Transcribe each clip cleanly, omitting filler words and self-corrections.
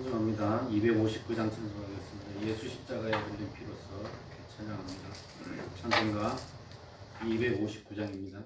찬송합니다. 259장 찬송하겠습니다. 예수 십자가에 흘린 피로써 찬양합니다. 찬송가 259장입니다.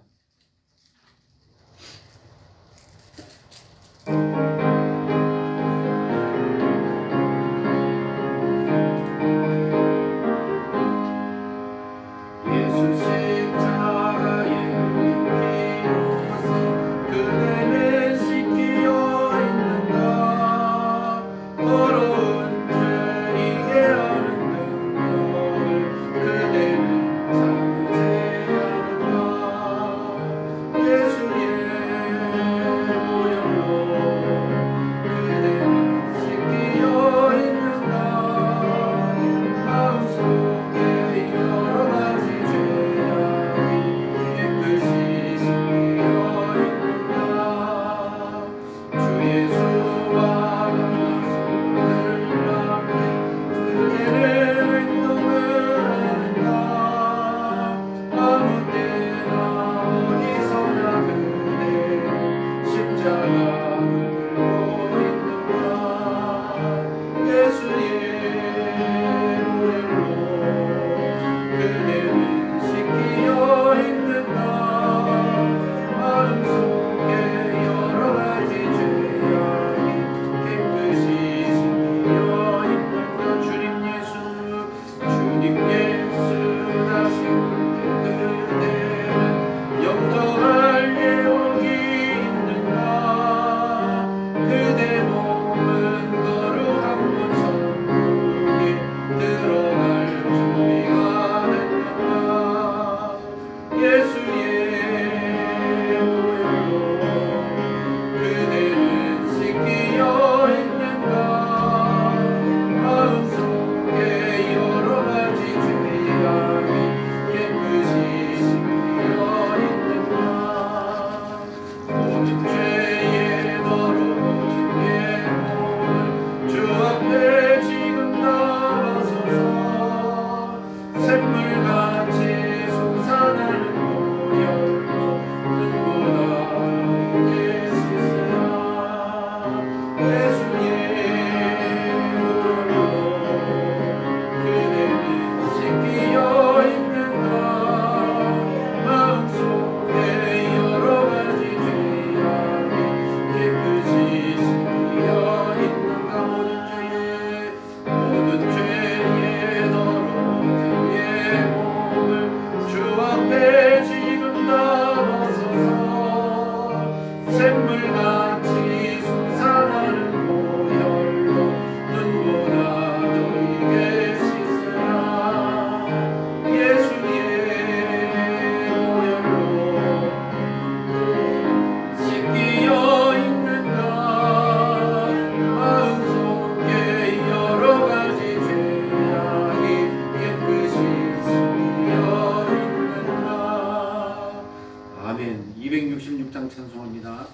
아멘. 266장 찬송합니다.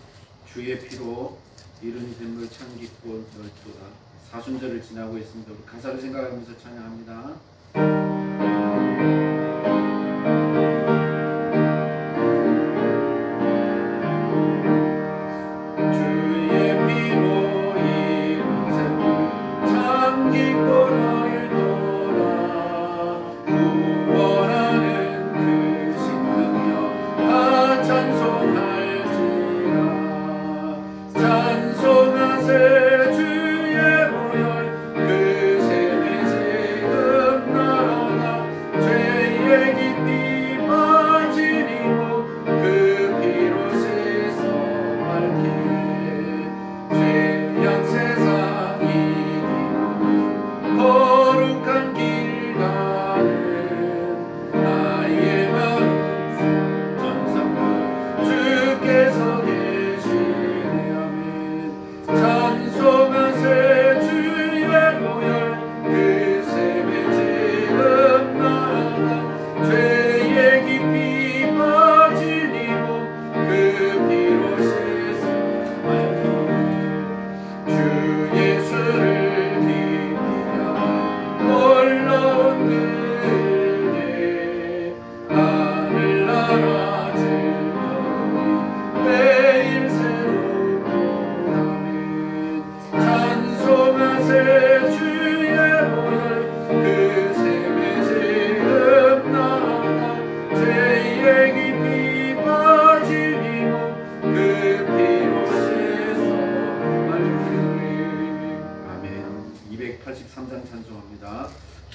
주의 피로 이른 샘을 참기고 열도다. 사순절을 지나고 있습니다. 우리 가사를 생각하면서 찬양합니다. 주의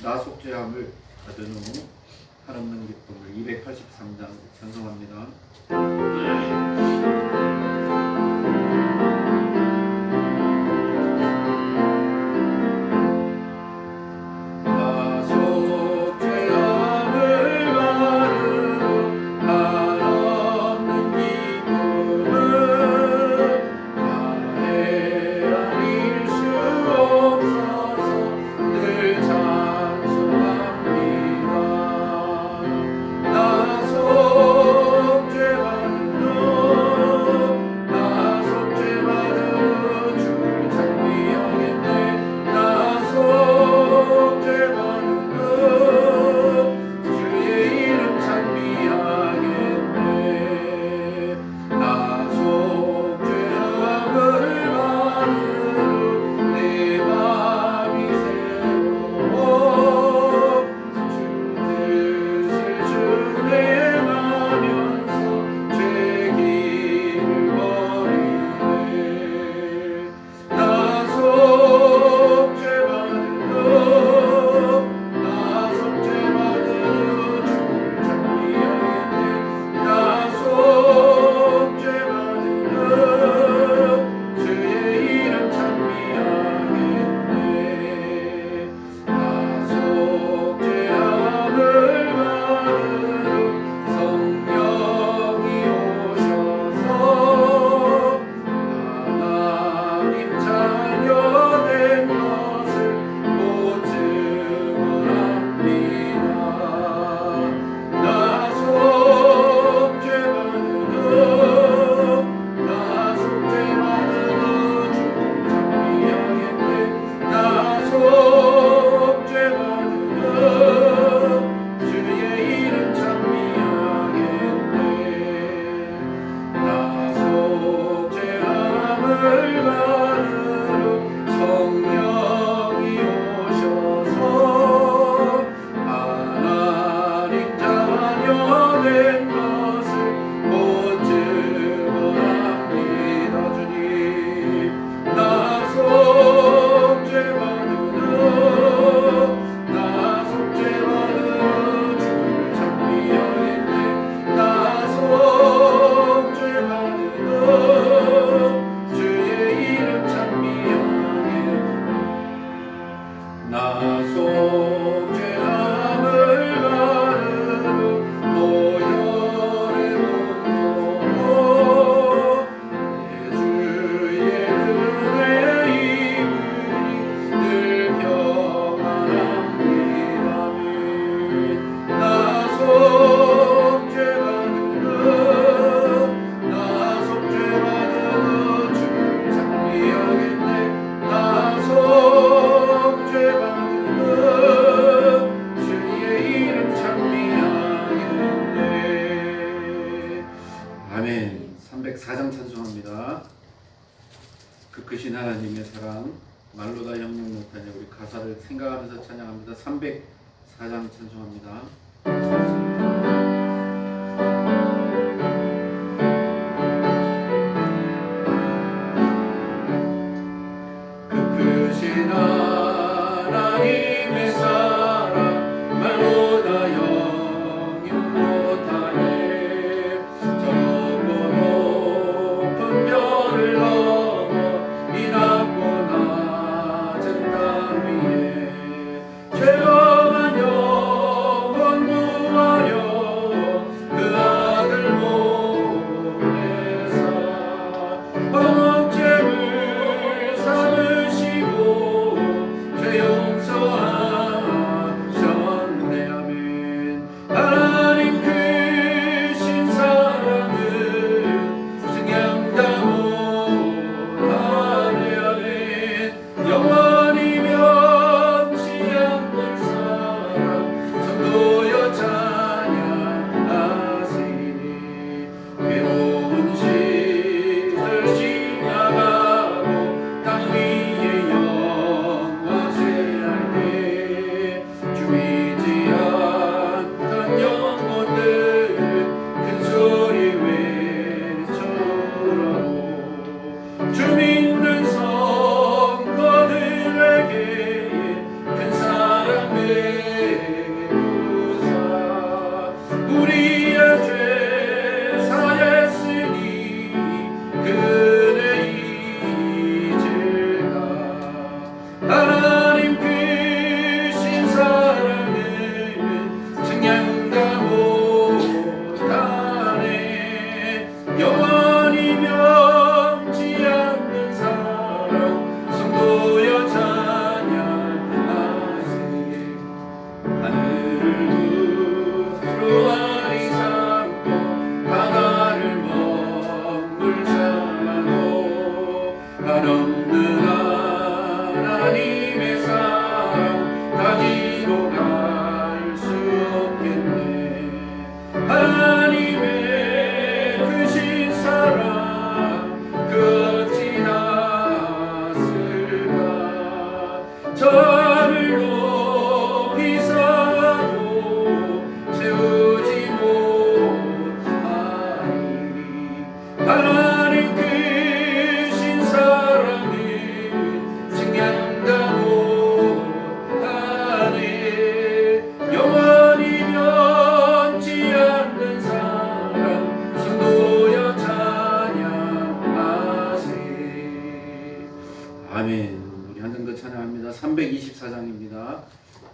나 속죄함을 받은 후 한없는 기쁨을 283장 찬송합니다. 아멘. 304장 찬송합니다. 그 크신 하나님의 사랑 말로 다 형용 못하냐. 우리 가사를 생각하면서 찬양합니다. 304장 찬송합니다. 그 크신 하나님의 사랑 말로 다 형용 못하네. 죄엄한 영혼 구하려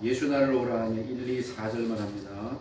예수 나를 오라 하니 1, 2, 4절만 합니다.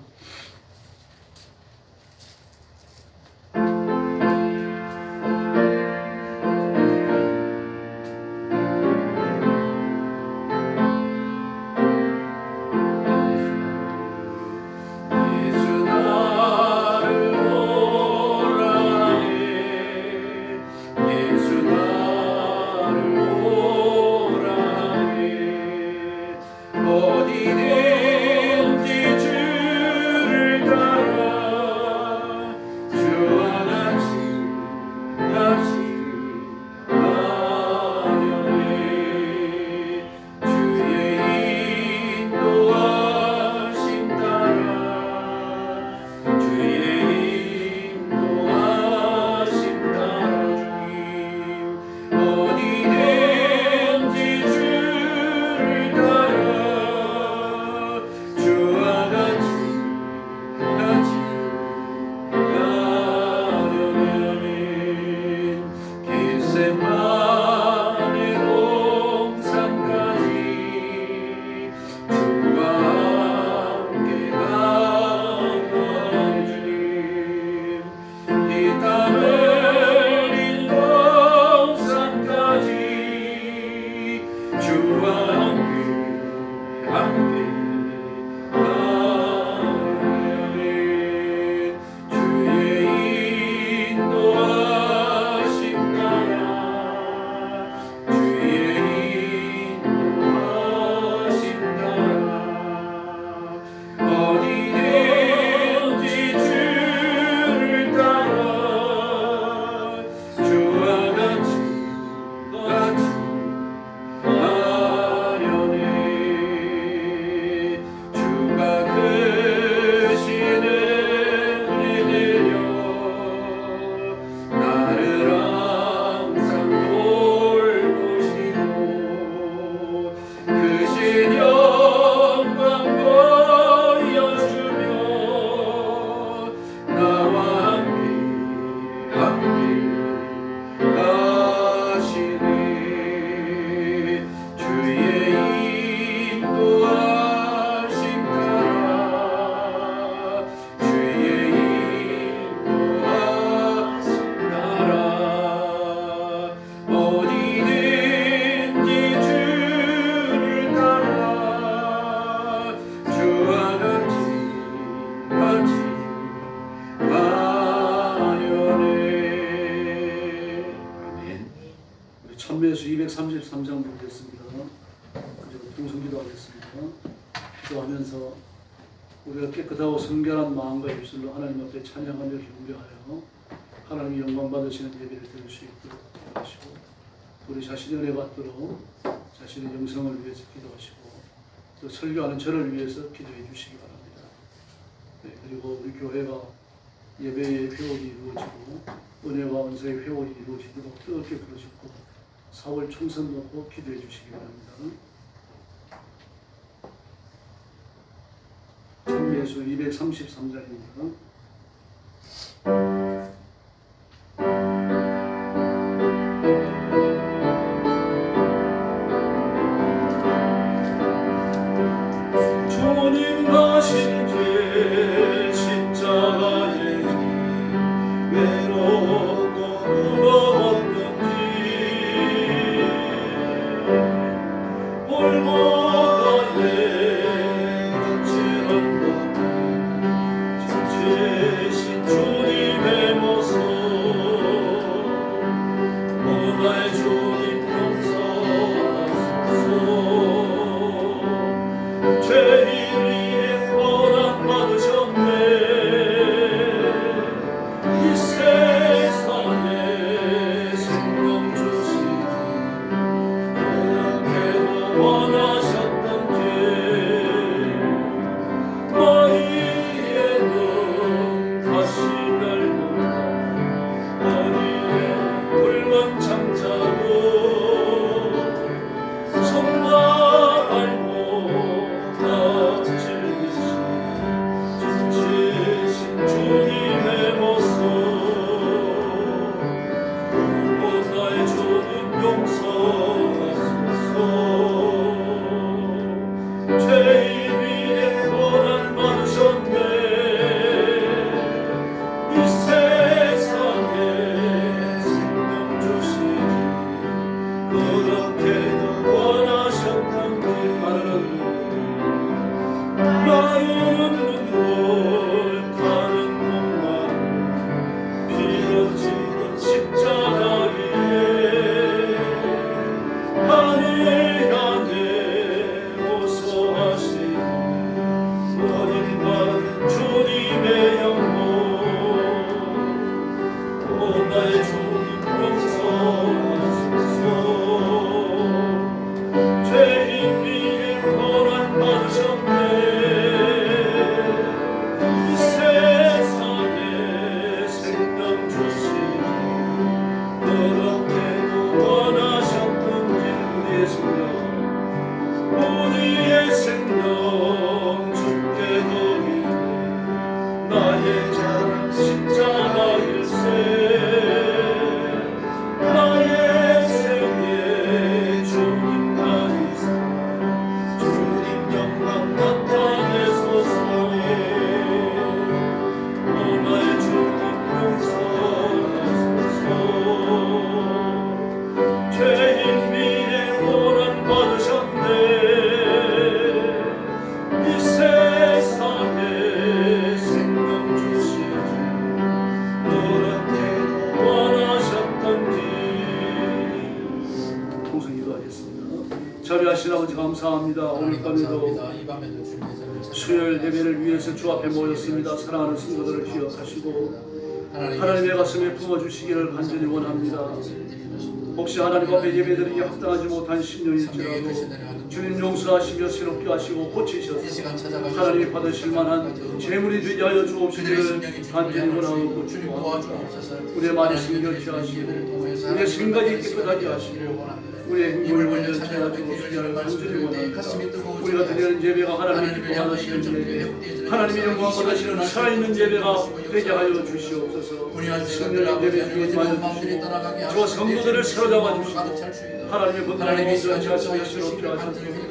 찬미에서 233장 보겠습니다. 동성기도 하겠습니다. 기도하면서 우리가 깨끗하고 성결한 마음과 입술로 하나님 앞에 찬양하며 경배하여 하나님의 영광 받으시는 예배를 드릴 수 있도록 기도하시고, 우리 자신의 은혜 받도록 자신의 영성을 위해서 기도하시고, 또 설교하는 저를 위해서 기도해 주시기 바랍니다. 네, 그리고 우리 교회가 예배의 회복이 이루어지고 은혜와 은사의 회복이 이루어지도록 뜨겁게 부르짖고 4월 총선 놓고 기도해 주시기 바랍니다. 찬미예수 233장입니다. 주님 가신 길 십자가에 외롭고 무거웠던 길 골고다에 거칠은 것 전체 아버지 감사합니다. 오늘 밤에도 이 밤에도 주님께서 수요일 예배를 위해서 주 앞에 모였습니다. 사랑하는 성도들을 기억하시고 하나님의 가슴에 품어주시기를 간절히 원합니다. 혹시 하나님 앞에 예배드리기 합당하지 못한 심령일지라도 주님 용서하시며 새롭게 하시고 고치셔서 하나님이 받으실 만한 재물이 되게 하여 주옵시기를 간절히 원하고 축복합니다. 우리의 말이 순결케 하시고 우리의 생각이 깨끗하게 하시고 우리의 행동을 온전케 하시고 수리하는 간절히 원합니다. 우리가 드리는 예배가 하나님이 기뻐하시는 예배, 하나님의 영광 받으시는 살아있는 예배가 되게 하여 주시옵소서. 성령의 예배 중에 임하여 주시고 저 성도들을 사로잡아 주시고 하나님의 분노를 온전케 하시며 새롭게 하시고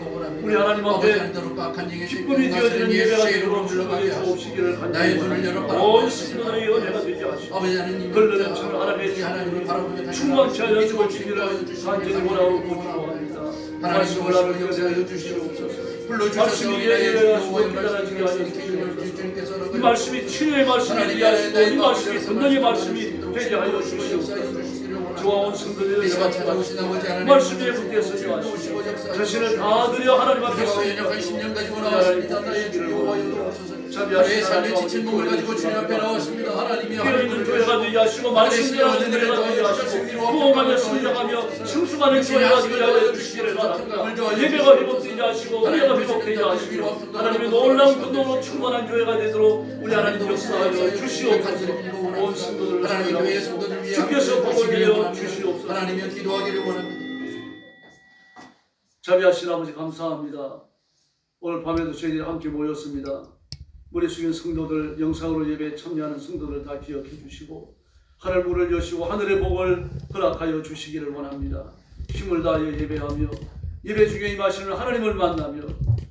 우리 하나님 앞에 기쁨이 되어지는 예배가 되도록 축복해 주옵시기를 간절히 원합니다. 온 성도들의 은혜가 되게 하시고 흘러는 참 하나님의 축복을 충만케 하여 주옵시기를 간절히 원하고 축복합니다. 말씀을 하나님께 하여 주시옵소서. 말씀이 예배가 하시고 깨달아지게 하여 주시옵소서. 이 말씀이 치유의 말씀이 되게 하시고 이 말씀이 분노의 말씀이 되게 하여 주시옵소서. 저와 온 성도들의 연합하시고 말씀에 붙게 서지하시고 자신을 다 드려 하나님 앞에 나의 삶의 지친 몸을 가지고 주님 앞에 나왔습니다. 하나님이 깨어있는 교회가 되게 하시고 말씀대로하는 교회가 되게 하시고 부흥하며 순종하며 승수하는 교회가 되게 하여 주시기를 바랍니다. 예배가 회복되게 하시고 은혜가 회복되게 하시고 하나님의 놀라운 분노로 충만한 교회가 되도록 우리 하나님 역사하여 주시옵소서. 온 성도들을 사랑하고 주께서 복을 내려 주시옵소서. 하나님의 기도하기를 원합니다. 자비하신 아버지 감사합니다. 오늘 밤에도 저희들이 함께 모였습니다. 머리 숙인 성도들, 영상으로 예배에 참여하는 성도들 다 기억해 주시고 하늘 문을 여시고 하늘의 복을 허락하여 주시기를 원합니다. 힘을 다하여 예배하며 예배 중에 임하시는 하나님을 만나며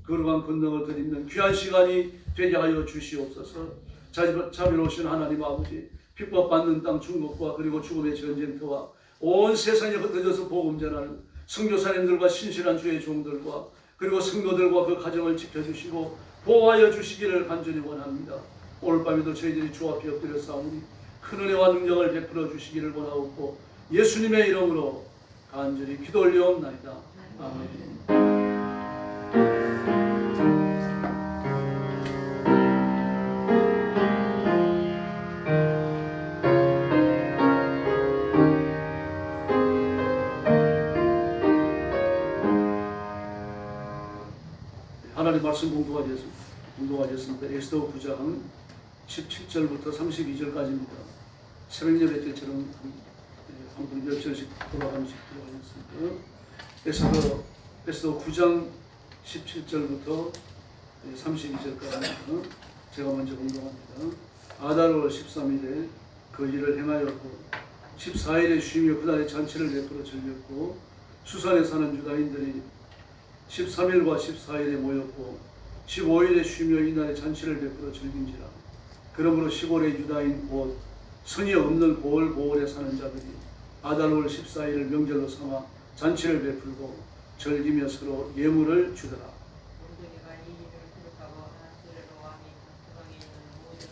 거룩한 권능을 드리는 귀한 시간이 되게 하여 주시옵소서. 자비로우신 하나님 아버지, 핍박받는 땅 중국과 그리고 죽음의 전쟁터와 온 세상에 흩어져서 복음 전하는 선교사님들과 신실한 주의 종들과 그리고 성도들과 그 가정을 지켜주시고 보호하여 주시기를 간절히 원합니다. 오늘 밤에도 저희들이 주 앞에 엎드려 싸우니 큰 은혜와 능력을 베풀어 주시기를 원하옵고 예수님의 이름으로 간절히 기도 올려옵나이다. 아멘. 하나님 말씀 공부하겠습니다. 에스더 9장 17절부터 32절까지입니다. 새벽 예배 때처럼 한 분 몇 절씩 돌아가면서 기도하겠습니다. 에스더 9장 17절부터 32절까지 제가 먼저 공부합니다. 아달월 13일에 그 일을 행하였고 14일에 쉬며 그날에 잔치를 베풀어 즐겼고 수산에 사는 유다인들이 13일과 14일에 모였고 15일에 쉬며 이날에 잔치를 베풀어 즐긴지라. 그러므로 시골의 유다인 곧 성이 없는 보울에 사는 자들이 아달월 14일을 명절로 삼아 잔치를 베풀고 즐기며 서로 예물을 주더라. 모두가 이 일을 기록하고 아하스웨로 왕이 각지방에 있는 모든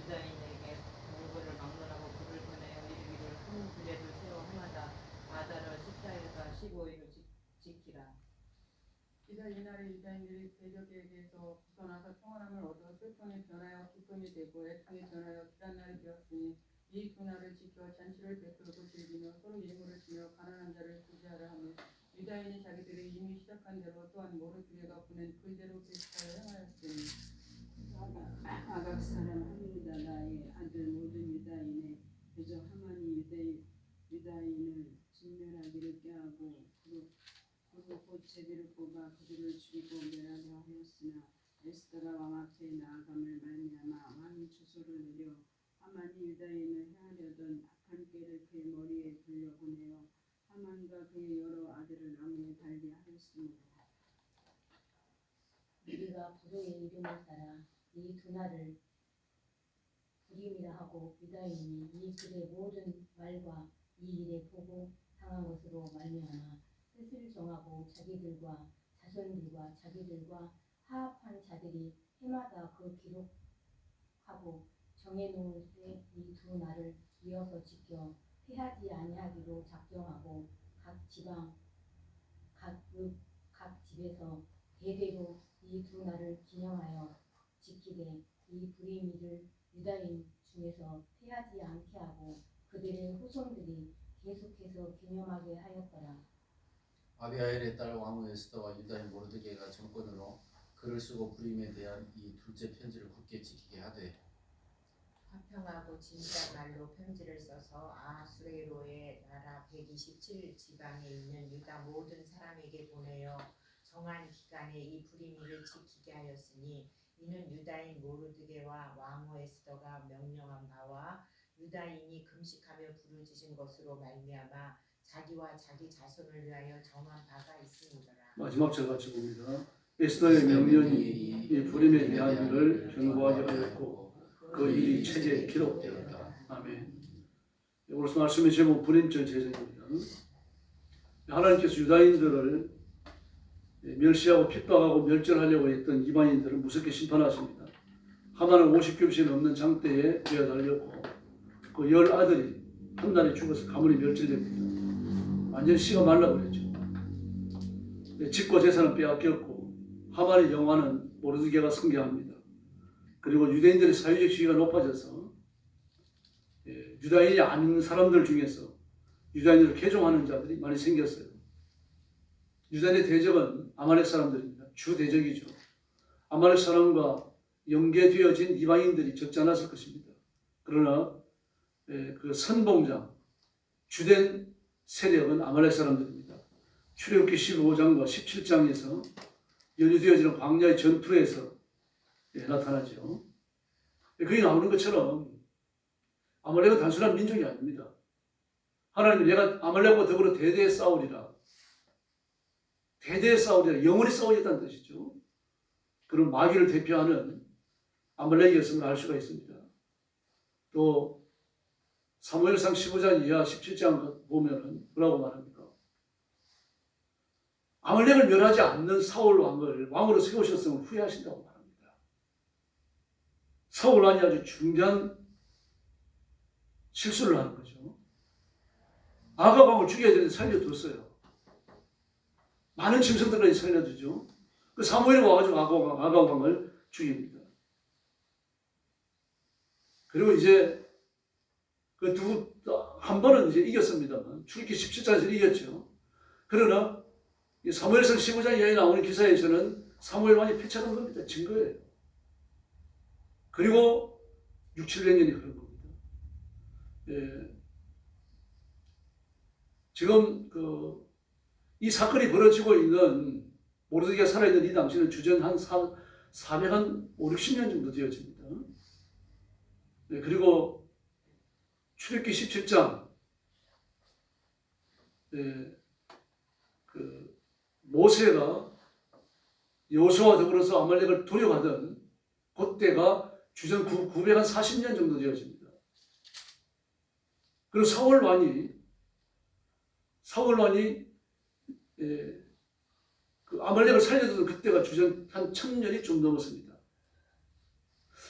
유다인에게 공고를 막론하고 불을 보내어 이르기를 한 규례를 세워 해마다 아달월 14일과 15일을 지키라. 이달 이날에 유다인들이 대적에게서 벗어나서 평안함을 얻어 슬픔이 변하여 기쁨이 되고 애통이 변하여 귀한 날이 되었으니 이 두 날을 지켜 잔치를 베풀고 즐기며 서로 예물을 주며 가난한 자를 구제하라 하며 유다인이 자기들이 이미 시작한 대로 또한 모르드게가 보낸 그대로 계시하여 행하였으니 아각 사람 하므다나의 아들 모든 유다인의 그저 하만이 유다인을 진멸하기를 꾀하고 그로 곧 제비를 뽑아 그들을 죽이고 멸하려 하였으나 에스더가 왕 앞에 나아감을 말미암아 왕이 주소를 내려 하만이 유다인을 해하려던 악한 꾀를 그의 머리에 돌려 보내어 하만과 그의 여러 아들을 나무에 달게 하였습니다. 우리가 부도의 이름을 따라 이 두 날을 불임이라 하고 유다인이 이 글의 모든 말과 이 일에 보고 당한 것으로 말미암아 뜻을 정하고 자기들과 자손들과 자기들과 화합한 자들이 해마다 그 기록하고 정해놓은 때 이 두 날을 이어서 지켜 피하지 아니하기로 작정하고 각 지방 각 읍 각 집에서 대대로 이 두 날을 기념하여 지키되 이 불의미를 유다인 중에서 패하지 않게 하고 그들의 후손들이 계속해서 기념하게 하였더라. 아비하일의 딸 왕후 에스더와 유다인 모르드게가 정권으로 글을 쓰고 불임에 대한 이 둘째 편지를 굳게 지키게 하되 화평하고 진짜 말로 편지를 써서 아하수에로의 나라 127지방에 있는 유다 모든 사람에게 보내어 정한 기간에 이 불임을 지키게 하였으니 이는 유다인 모르드게와 왕후 에스더가 명령한 바와 유다인이 금식하며 부르짖은 것으로 말미암아 자기와 자기 자손을 위하여 정한 바가 있음이더라. 마지막 절 같이 봅니다. 에스더의 명령이 이 불임에 대한 일을 경고하게 하였고 그 일이 체제에 기록되었다. 아멘. 오늘 말씀의 제목 불임절 제정입니다. 하나님께서 유다인들을 멸시하고 핍박하고 멸절하려고 했던 이방인들을 무섭게 심판하십니다. 하나는 50겹이 넘는 장대에 되어 달렸고 그 10 아들이 한 날에 죽어서 가문이 멸절됩니다. 완전히 씨가 말라버렸죠. 집과 재산은 빼앗겼고 하만의 영화는 모르드게가 승계합니다. 그리고 유대인들의 사회적 지위가 높아져서 유다인이 아닌 사람들 중에서 유다인들을 개종하는 자들이 많이 생겼어요. 유다인의 대적은 아말렉 사람들입니다. 주 대적이죠. 아말렉 사람과 연계되어진 이방인들이 적지 않았을 것입니다. 그러나 그 선봉장, 주된 세력은 아말렉 사람들입니다. 출애굽기 15장과 17장에서 연유되어지는 광야의 전투에서 나타나죠. 거기 나오는 것처럼 아말렉은 단순한 민족이 아닙니다. 하나님이 내가 아말렉과 더불어 대대에 싸우리라. 대대에 싸우리라. 영원히 싸우겠다는 뜻이죠. 그런 마귀를 대표하는 아말렉이었음을 알 수가 있습니다. 또 사무엘상 15장 이하 17장 보면은 뭐라고 말합니까? 아말렉을 멸하지 않는 사울 왕을 왕으로 세우셨음을 후회하신다고 말합니다. 사울 왕이 아주 중대한 실수를 하는 거죠. 아가 왕을 죽여야 되는데 살려뒀어요. 많은 짐승들까지 살려두죠. 그 사무엘이 와가지고 아가 왕을 죽입니다. 그리고 이제 그 한 번은 이제 이겼습니다만 출애굽기 17장에서 이겼죠. 그러나 사무엘상 15장 이하에 나오는 기사에서는 사무엘 왕이 패착한 겁니다. 증거예요. 그리고 600~700년이 흐른 겁니다. 지금 이 사건이 벌어지고 있는 모르드게가 살아있는 이 당시는 주전 한 450~60년 정도 되어집니다. 그리고 출애굽기 17장 모세가 여호수아와 더불어서 아말렉을 도려가던 그때가 주전 940년 정도 되어집니다. 그리고 사울 왕이 그 아말렉을 살려두던 그때가 주전 한 1000년이 좀 넘었습니다.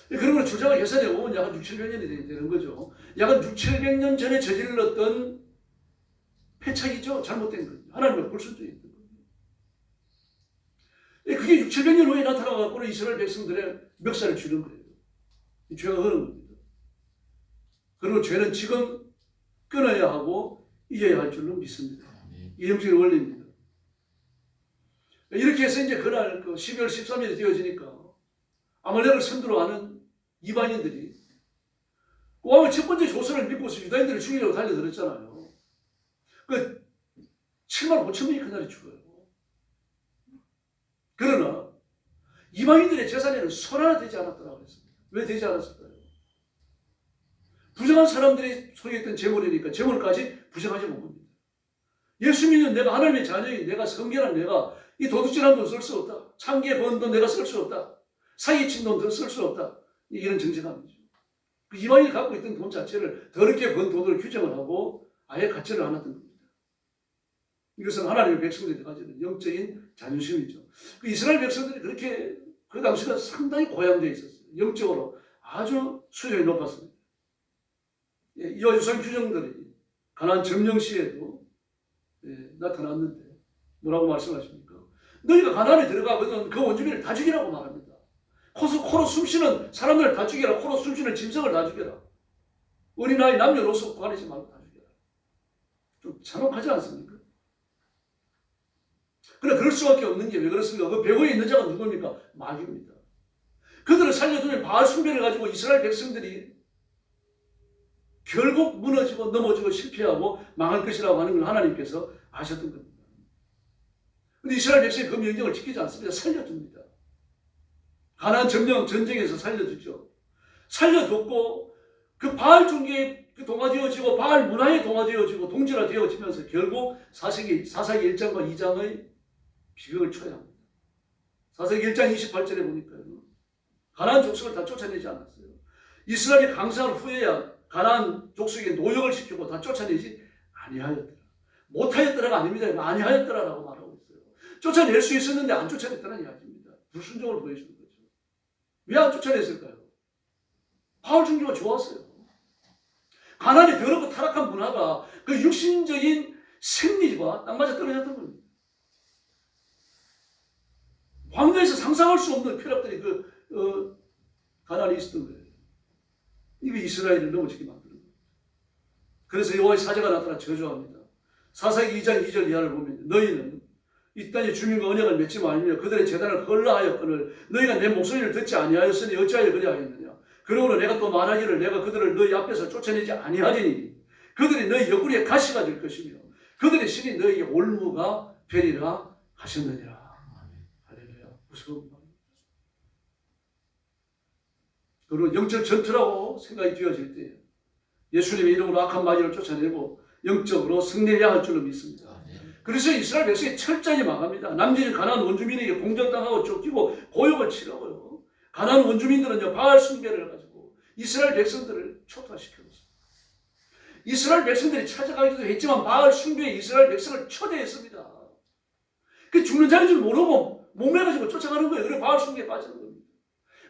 그러면 주장을 계산해보면 약 600~700년이 되는 거죠. 약 600~700년 전에 저질렀던 패착이죠. 잘못된 거죠. 하나님의 불순종이 있던 거죠. 그게 600~700년 후에 나타나갖고는 이스라엘 백성들의 멱살을 쥐는 거예요. 이 죄가 그런 겁니다. 그리고 죄는 지금 끊어야 하고 이겨야 할 줄로 믿습니다. 이 영적인 원리입니다. 이렇게 해서 이제 그날 12월 13일이 되어지니까 아말렉을 선두로 하는 이방인들이 왕의 첫 번째 조선을 믿고서 유다인들을 죽이려고 달려들었잖아요. 75,000명이 그날에 죽어요. 그러나 이방인들의 재산에는 손 하나 되지 않았다고 했습니다. 왜 되지 않았을까요? 부정한 사람들이 소유했던 재물이니까 재물까지 부정하지 못합니다. 예수 믿는 내가 하나님의 자녀인 내가 성결한 내가 이 도둑질한 돈 쓸 수 없다. 창기에 번 돈 내가 쓸 수 없다. 사기친 돈 쓸 수 없다. 이런 정직함이죠. 그 이방인이 갖고 있던 돈 자체를 더럽게 번 돈으로 규정을 하고 아예 가치를 안 했던 겁니다. 이것은 하나님의 백성들이 가지는 영적인 자존심이죠. 그 이스라엘 백성들이 그렇게 그 당시가 상당히 고양되어 있었어요. 영적으로 아주 수준이 높았습니다. 이와 유사한 규정들이 가나안 점령 시에도 나타났는데 뭐라고 말씀하십니까? 너희가 가나안에 들어가거든 그 원주민을 다 죽이라고 말합니다. 코로 숨쉬는 사람들을 다 죽여라. 코로 숨쉬는 짐승을 다 죽여라. 어린아이 남녀노소 가리지 말고 다 죽여라. 좀 잔혹하지 않습니까? 그러나 그럴 수밖에 없는 게 왜 그렇습니까? 그 배후에 있는 자가 누굽니까? 마귀입니다. 그들을 살려두면 바알 숭배를 가지고 이스라엘 백성들이 결국 무너지고 넘어지고 실패하고 망할 것이라고 하는 걸 하나님께서 아셨던 겁니다. 그런데 이스라엘 백성이 그 명령을 지키지 않습니다. 살려둡니다. 가나안 전쟁에서 살려두죠. 살려뒀고 그 바알 종교에 동화되어지고 바알 문화에 동화되어지고 동질화되어지면서 결국 사사기 1장과 2장의 비극을 초래합니다. 사사기 1장 28절에 보니까요. 가나안 족속을 다 쫓아내지 않았어요. 이스라엘이 강성한 후에야 가나안 족속에 노역을 시키고 다 쫓아내지 아니하였더라. 못하였더라가 아닙니다. 아니하였더라라고 말하고 있어요. 쫓아낼 수 있었는데 안 쫓아냈다는 이야기입니다. 불순종을 보여주는 거죠. 왜 안 쫓아냈을까요? 바울 종교가 좋았어요. 가나안의 더럽고 타락한 문화가 그 육신적인 생리와 딱 맞아 떨어졌던 겁니다. 광야에서 상상할 수 없는 쾌락들이 가나안에 있었던 거예요. 이게 이스라엘을 넘어지게 만드는 거예요. 그래서 여호와의 사자가 나타나 저주합니다. 사사기 2장 2절 이하를 보면 너희는 이 땅의 주민과 언약을 맺지 말며 그들의 재단을 헐라하였거늘 너희가 내 목소리를 듣지 아니하였으니 어찌하여 그리하였느냐. 그러므로 내가 또 말하기를 내가 그들을 너희 앞에서 쫓아내지 아니하리니 그들이 너희 옆구리에 가시가 될 것이며 그들의 신이 너희에게 올무가 되리라 하셨느니라. 할렐루야. 무서운 말입니다. 그리고 영적 전투라고 생각이 되어질 때 예수님의 이름으로 악한 마귀를 쫓아내고 영적으로 승리해야 할 줄로 믿습니다. 그래서 이스라엘 백성이 철저히 망합니다. 남진이 가나안 원주민에게 공격당하고 쫓기고 고역을 치르고요. 가나안 원주민들은요 바알 숭배를 가지고 이스라엘 백성들을 초토화시켰습니다. 이스라엘 백성들이 찾아가기도 했지만 바알 숭배에 이스라엘 백성을 초대했습니다. 그 죽는 자리인 줄 모르고 목매가지고 쫓아가는 거예요. 그래서 바알 숭배에 빠지는 겁니다.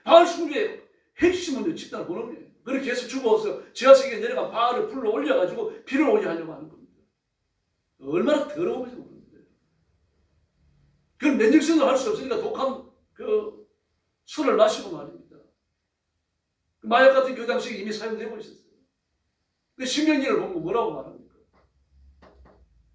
바알 숭배의 핵심은 집단 번업이에요. 그렇게 해서 죽어서 지하석에 내려가 바알을 불러 올려가지고 피를 오게 하려고 하는 겁니다. 얼마나 더러운 건지 모릅니다. 그건 면역성을 할 수 없으니까 독한 그 술을 마시고 말입니다. 마약 같은 교장식이 이미 사용되고 있었어요. 그 신명기를 보면 뭐라고 말합니까?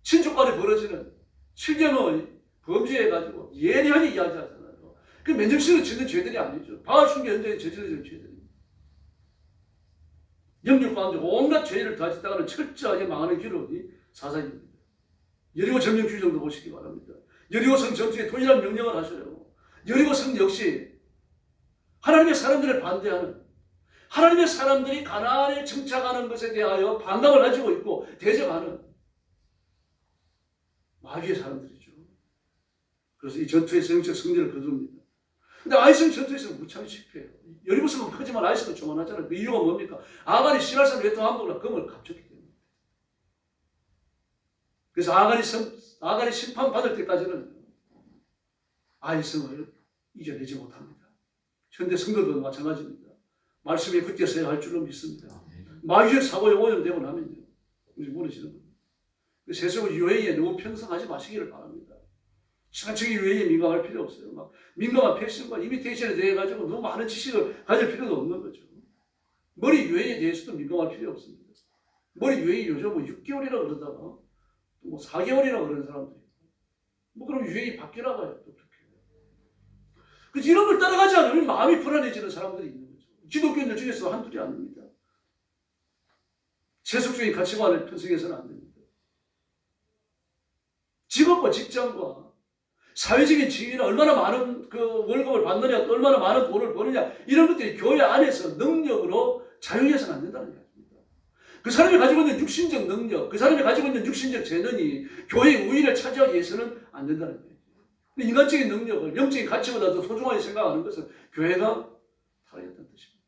친족 간에 벌어지는 실경의 범죄에 가지고 예리하게 이야기하잖아요. 그 면역성을 짓는 죄들이 아니죠. 바알 숭배 현장에 저지르는 죄들입니다. 영육 가운데 온갖 죄를 다 짓다가는 철저하게 망하는 기록이 사사기입니다. 여리고 점령 규정도 보시기 바랍니다. 여리고성 전투에 동일한 명령을 하셔요. 여리고성 역시 하나님의 사람들을 반대하는 하나님의 사람들이 가나안에 정착하는 것에 대하여 반감을 가지고 있고 대적하는 마귀의 사람들이죠. 그래서 이 전투에서 영적 승리를 거둡니다. 근데 아이성 전투에서는 무참히 실패해요. 여리고성은 크지만 아이성은 조만하잖아요. 그 이유가 뭡니까? 아간이 신할산 외통함도나 금을 값졌기 때문에. 그래서 아간이 심판받을 때까지는 아이성을 이겨내지 못합니다. 현대 성도도 마찬가지입니다. 말씀에 그때서야 할 줄로 믿습니다. 마귀의 사고에 오염되고 나면요. 무너지는 겁니다. 세속의 유해에 너무 편성하지 마시기를 바랍니다. 시간적인 유해에 민감할 필요 없어요. 막 민감한 패션과 이미테이션에 대해 가지고 너무 많은 지식을 가질 필요도 없는 거죠. 머리 유해에 대해서도 민감할 필요 없습니다. 머리 유해 요즘 뭐 6개월이라 그러다가 뭐 4개월이라 그러는 사람들이 뭐 그럼 유해이 바뀌라고 해요. 또 그렇게. 그래서 이런 걸 따라가지 않으면 마음이 불안해지는 사람들이 있는 거죠. 기독교인들 중에서 한둘이 아닙니다. 세속적인 가치관을 편성해서는 안 됩니다. 직업과 직장과 사회적인 지위나 얼마나 많은 그 월급을 받느냐, 또 얼마나 많은 돈을 버느냐, 이런 것들이 교회 안에서 능력으로 작용해서는 안 된다는 이야기입니다. 그 사람이 가지고 있는 육신적 능력, 그 사람이 가지고 있는 육신적 재능이 교회의 우위를 차지하기 위해서는 안 된다는 이야기입니다. 인간적인 능력을 영적인 가치보다 더 소중하게 생각하는 것은 교회가 타락했다는 뜻입니다.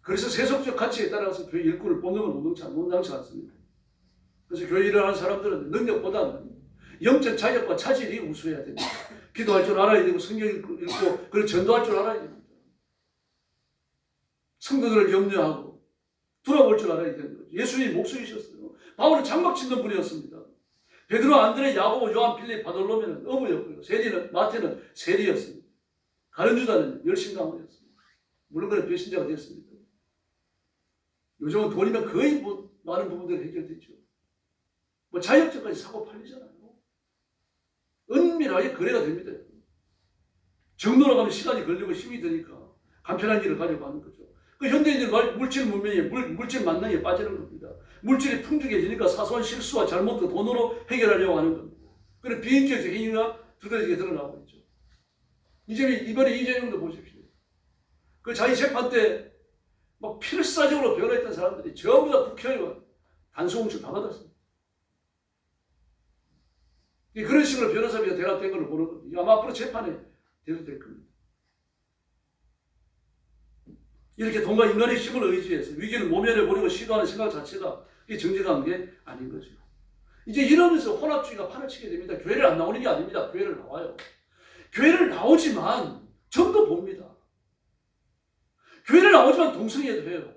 그래서 세속적 가치에 따라서 교회 일꾼을 뽑는 건 온당치 않습니다. 그래서 교회 일을 하는 사람들은 능력보다는 영적 자격과 차질이 우수해야 됩니다. 기도할 줄 알아야 되고 성경 읽고 그리고 전도할 줄 알아야 됩니다. 성도들을 염려하고 돌아볼 줄 알아야 되는 거죠. 예수님이 목숨이셨어요. 바울은 장막 짓는 분이었습니다. 베드로, 안드레, 야고보, 요한, 필립, 바돌로메는 어부였고요. 마태는 세리였습니다. 가룟 유다는 열심강원이었습니다. 물론 그는 배신자가 되었습니다. 요즘은 돈이면 거의 많은 부분들이 해결되죠. 자격증까지 사고 팔리잖아요. 은밀하게 거래가 됩니다. 정로로 가면 시간이 걸리고 힘이 드니까 간편한 길을 가려고 하는 거죠. 그 현대인들 물질 문명에 물질 만능에 빠지는 겁니다. 물질이 풍족해지니까 사소한 실수와 잘못도 돈으로 해결하려고 하는 겁니다. 그런 비인격적 행위가 두드러지게 드러나고 있죠. 이번에 이재용도 보십시오. 그 자기 재판 때 막 필사적으로 변호했던 사람들이 전부 다 국회의원 단수공천 다 받았어요. 그런 식으로 변호사비가 대납된 걸로 보는 겁니다. 아마 앞으로 재판에 대두될 겁니다. 이렇게 돈과 인간의 힘을 의지해서 위기를 모면해보려고 시도하는 생각 자체가 이게 정직한 게 아닌 거죠. 이제 이러면서 혼합주의가 판을 치게 됩니다. 교회를 안 나오는 게 아닙니다. 교회를 나와요. 교회를 나오지만 점도 봅니다. 교회를 나오지만 동성애도 해요.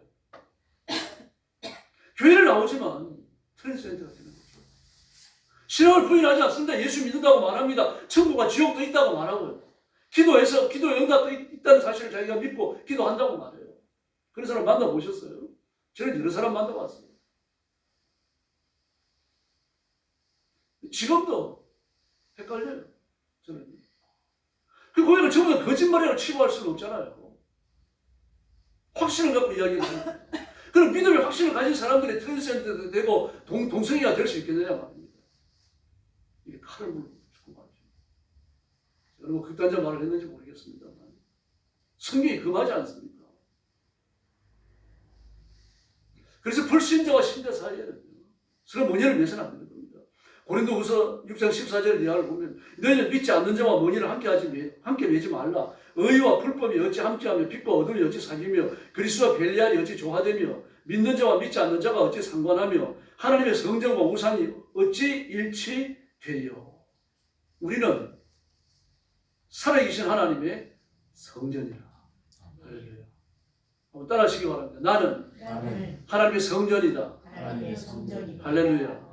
교회를 나오지만 트랜스젠더가 되는 거죠. 신앙을 부인하지 않습니다. 예수 믿는다고 말합니다. 천국과 지옥도 있다고 말하고요. 기도해서 기도 응답도 있다는 사실을 자기가 믿고 기도한다고 말해요. 그런 사람 만나보셨어요? 저는 여러 사람 만나봤어요. 지금도 헷갈려요. 저는. 그 고백을 전부 다 거짓말이라고 치부할 수는 없잖아요. 확신을 갖고 이야기합니다. 그럼 믿음의 확신을 가진 사람들이 트랜스젠더도 되고 동성애가 될 수 있겠느냐 말입니다. 이게 칼을 물고 죽고 말이죠. 제가 뭐 극단적 말을 했는지 모르겠습니다만 성경이 금하지 않습니까? 그래서 불신자와 신자 사이에는 서로 money를 맺어는 안 되는 겁니다. 고린도후서 6장 14절 이하를 보면 너희는 믿지 않는 자와 money를 함께 맺지 말라. 의와 불법이 어찌 함께하며 빛과 어둠이 어찌 사귀며 그리스도와 벨리알이 어찌 조화되며 믿는 자와 믿지 않는 자가 어찌 상관하며 하나님의 성전과 우상이 어찌 일치되요. 우리는 살아계신 하나님의 성전이라. 할렐루야. 한번 따라하시기 바랍니다. 나는 하나님의 성전이다. 하나님의 성전이다. 할렐루야.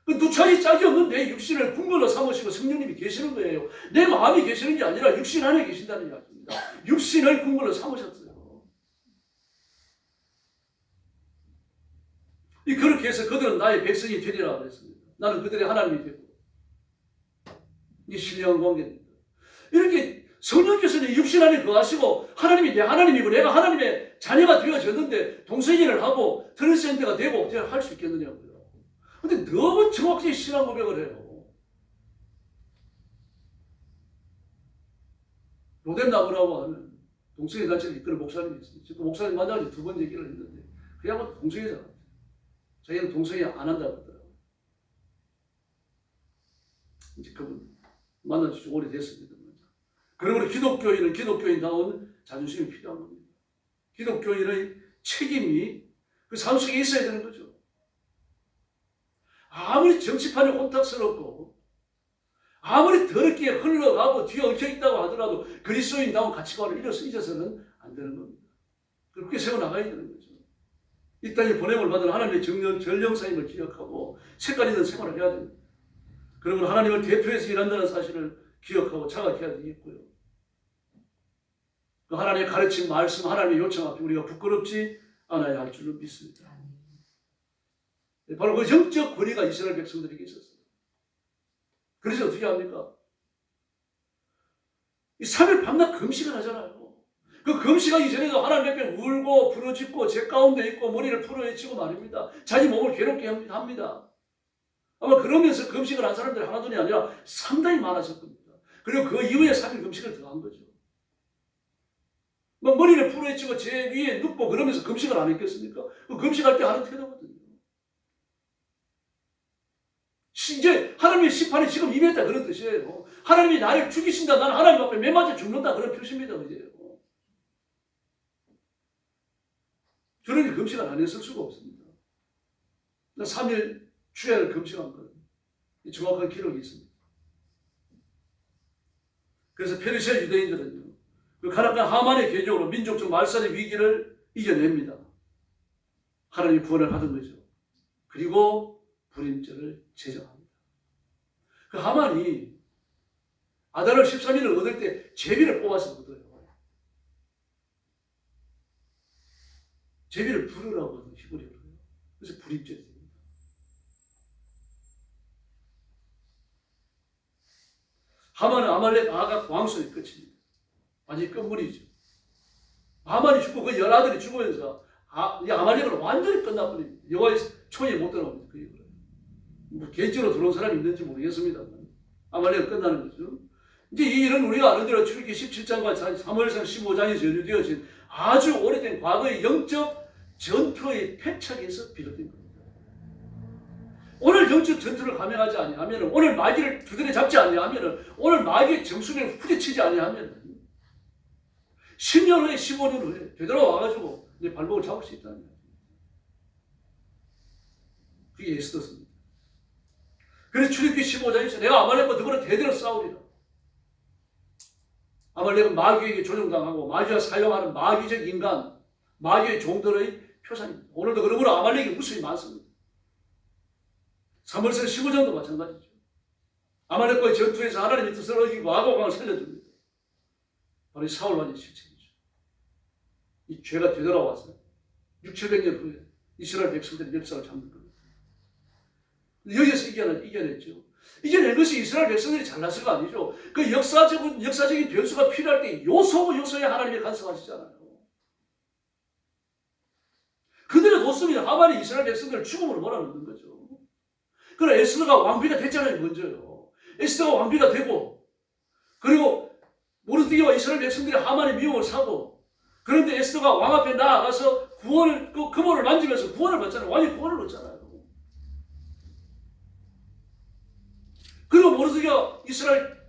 누차이 짝이 없는 내 육신을 궁궐로 삼으시고 성령님이 계시는 거예요. 내 마음이 계시는 게 아니라 육신 안에 계신다는 이야기입니다. 육신을 궁궐로 삼으셨어요. 그렇게 해서 그들은 나의 백성이 되리라 그랬습니다. 나는 그들의 하나님이 되고. 이게 신령한 관계입니다. 이렇게 성령께서는 육신 안에 거하시고 하나님이 내 하나님이고 내가 하나님의 자녀가 되어졌는데 동성애를 하고 트랜스젠더가 되고 할 수 있겠느냐고요. 근데 너무 정확히 신앙 고백을 해요. 로덴나무라고 하는 동성애 단체를 이끄는 목사님이 있습니다. 그 목사님 만나서 2번 얘기를 했는데 그 양반 동성애잖아. 자기는 동성애 안 한다고 하더라고요. 이제 그분 만난 지 좀 오래됐습니다. 그러므로 기독교인은 기독교인다운 자존심이 필요한 겁니다. 기독교인의 책임이 그 삶 속에 있어야 되는 거죠. 아무리 정치판이 혼탁스럽고 아무리 더럽게 흘러가고 뒤에 얽혀있다고 하더라도 그리스도인다운 가치관을 잊어서는 안 되는 겁니다. 그렇게 세워나가야 되는 거죠. 이 땅에 보냄을 받은 하나님의 전령사임을 기억하고 색깔 있는 생활을 해야 됩니다. 그리고 하나님을 대표해서 일한다는 사실을 기억하고 자각해야 되겠고요. 그 하나님의 가르침, 말씀, 하나님의 요청 앞에 우리가 부끄럽지 않아야 할 줄로 믿습니다. 바로 그 영적 권위가 이스라엘 백성들에게 있었어요. 그래서 어떻게 합니까? 이 3일 밤낮 금식을 하잖아요. 그 금식하기 전에도 하나님 앞에 울고 부르짖고 제 가운데 있고 머리를 풀어헤치고 말입니다. 자기 몸을 괴롭게 합니다. 아마 그러면서 금식을 한 사람들이 하나둘이 아니라 상당히 많았을 겁니다. 그리고 그 이후에 3일 금식을 더 한 거죠. 막 머리를 풀어헤치고 제 위에 눕고 그러면서 금식을 안 했겠습니까? 그 금식할 때 하는 태도거든요. 이제 하나님의 심판이 지금 임했다 그런 뜻이에요. 하나님이 나를 죽이신다. 나는 하나님 앞에 매 맞아 죽는다. 그런 표시입니다. 이제요. 저는 금식을 안 했을 수가 없습니다. 3일 주야를 금식한 거예요. 정확한 기록이 있습니다. 그래서 페르시아 유대인들은요, 그 가락한 하만의 계적으로 민족적 말살의 위기를 이겨냅니다. 하나님이 구원을 하던 거죠. 그리고 불임죄를 제정합니다. 그 하만이 아달월 13일을 얻을 때 제비를 뽑아서 얻어요. 제비를 부르라고 하는 히브리어로요. 그래서 불임죄 됩니다. 하만은 아말렉 아각 왕손이 끝입니다. 완전히 끝물이죠. 하만이 죽고 그 10아들이 죽으면서 이 아말렉은 완전히 끝나버립니다. 여호와의 총에 못 들어옵니다. 그 이후로. 뭐 개인적으로 들어온 사람이 있는지 모르겠습니다. 아말렉은 끝나는 거죠. 이제 이 일은 우리가 아는 대로 출애굽기 17장과 사무엘상 15장에 전유되어진 아주 오래된 과거의 영적 전투의 패착에서 비롯된 겁니다. 오늘 영적 전투를 감행하지 아니하면, 오늘 마귀를 두드려 잡지 아니하면, 오늘 마귀의 정수를 후려치지 아니하면 10년 후에 15년 후에 되돌아와가지고 내 발목을 잡을 수 있다는 거예요. 그게 에스더입니다. 그래서 출애굽기 15장에서 내가 아말렉과 너희는 대대로 싸우리라. 아말렉은 마귀에게 조종당하고 마귀가 사용하는 마귀적 인간, 마귀의 종들의 표상입니다. 오늘도 그러므로 아말렉이 우습이 많습니다. 사무엘상 15장도 마찬가지죠. 아말렉과의 전투에서 하나님의 뜻을 어기고 아고강을 살려줍니다. 바로 이 사울왕의 실체이죠. 이 죄가 되돌아와서 600~700년 후에 이스라엘 백성들의 역사를 잡는 겁니다. 여기서 이겨냈죠. 이겨낸 것이 이스라엘 백성들이 잘났을가 아니죠. 그 역사적인 변수가 필요할 때 요소에 하나님이 간섭하시잖아요. 그들의 도습니다. 하만이 이스라엘 백성들을 죽음으로 몰아넣는 거죠. 그러나 에스더가 왕비가 됐잖아요. 먼저요. 에스더가 왕비가 되고, 그리고 모르드게와 이스라엘 백성들이 하만의 미움을 사고, 그런데 에스더가 왕 앞에 나아가서 구원을, 그 금호를 만지면서 구원을 받잖아요. 왕이 구원을 얻잖아요. 그리고 모르드게가 이스라엘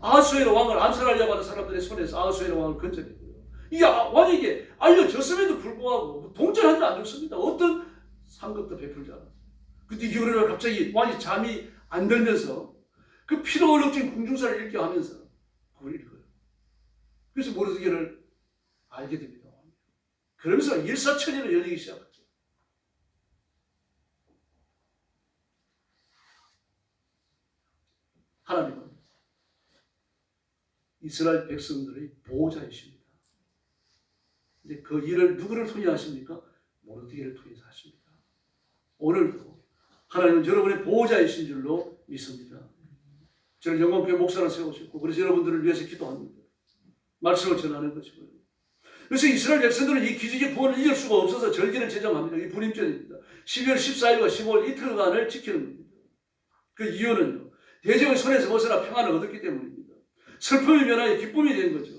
아하수에로 왕을 암살하려고 하는 사람들의 손에서 아하수에로 왕을 건져냈고요. 이게 왕에게 알려졌음에도 불구하고 동전한도 안 줬습니다. 어떤 상급도 베풀지 않았어요. 그때 이후로 갑자기 왕이 잠이 안 들면서 그 피로 얼룩진 궁중사를 읽게 하면서 그걸 읽어요. 그래서 모르드게를 알게 됩니다. 그러면서 일사천리로 열리기 시작하죠. 하나님은 이스라엘 백성들의 보호자이십니다. 근데 그 일을 누구를 통해 하십니까? 모르드게를 통해서 하십니다. 오늘도 하나님은 여러분의 보호자이신 줄로 믿습니다. 저는 영광교회 목사를 세우셨고, 그래서 여러분들을 위해서 기도합니다. 말씀을 전하는 것이고요. 그래서 이스라엘 백성들은 이 기적의 구원을 이길 수가 없어서 절기를 제정합니다. 이 불임절입니다. 12월 14일과 15일 이틀간을 지키는 겁니다. 그 이유는요, 대적의 손에서 벗어나 평안을 얻었기 때문입니다. 슬픔이 변하여 기쁨이 된 거죠.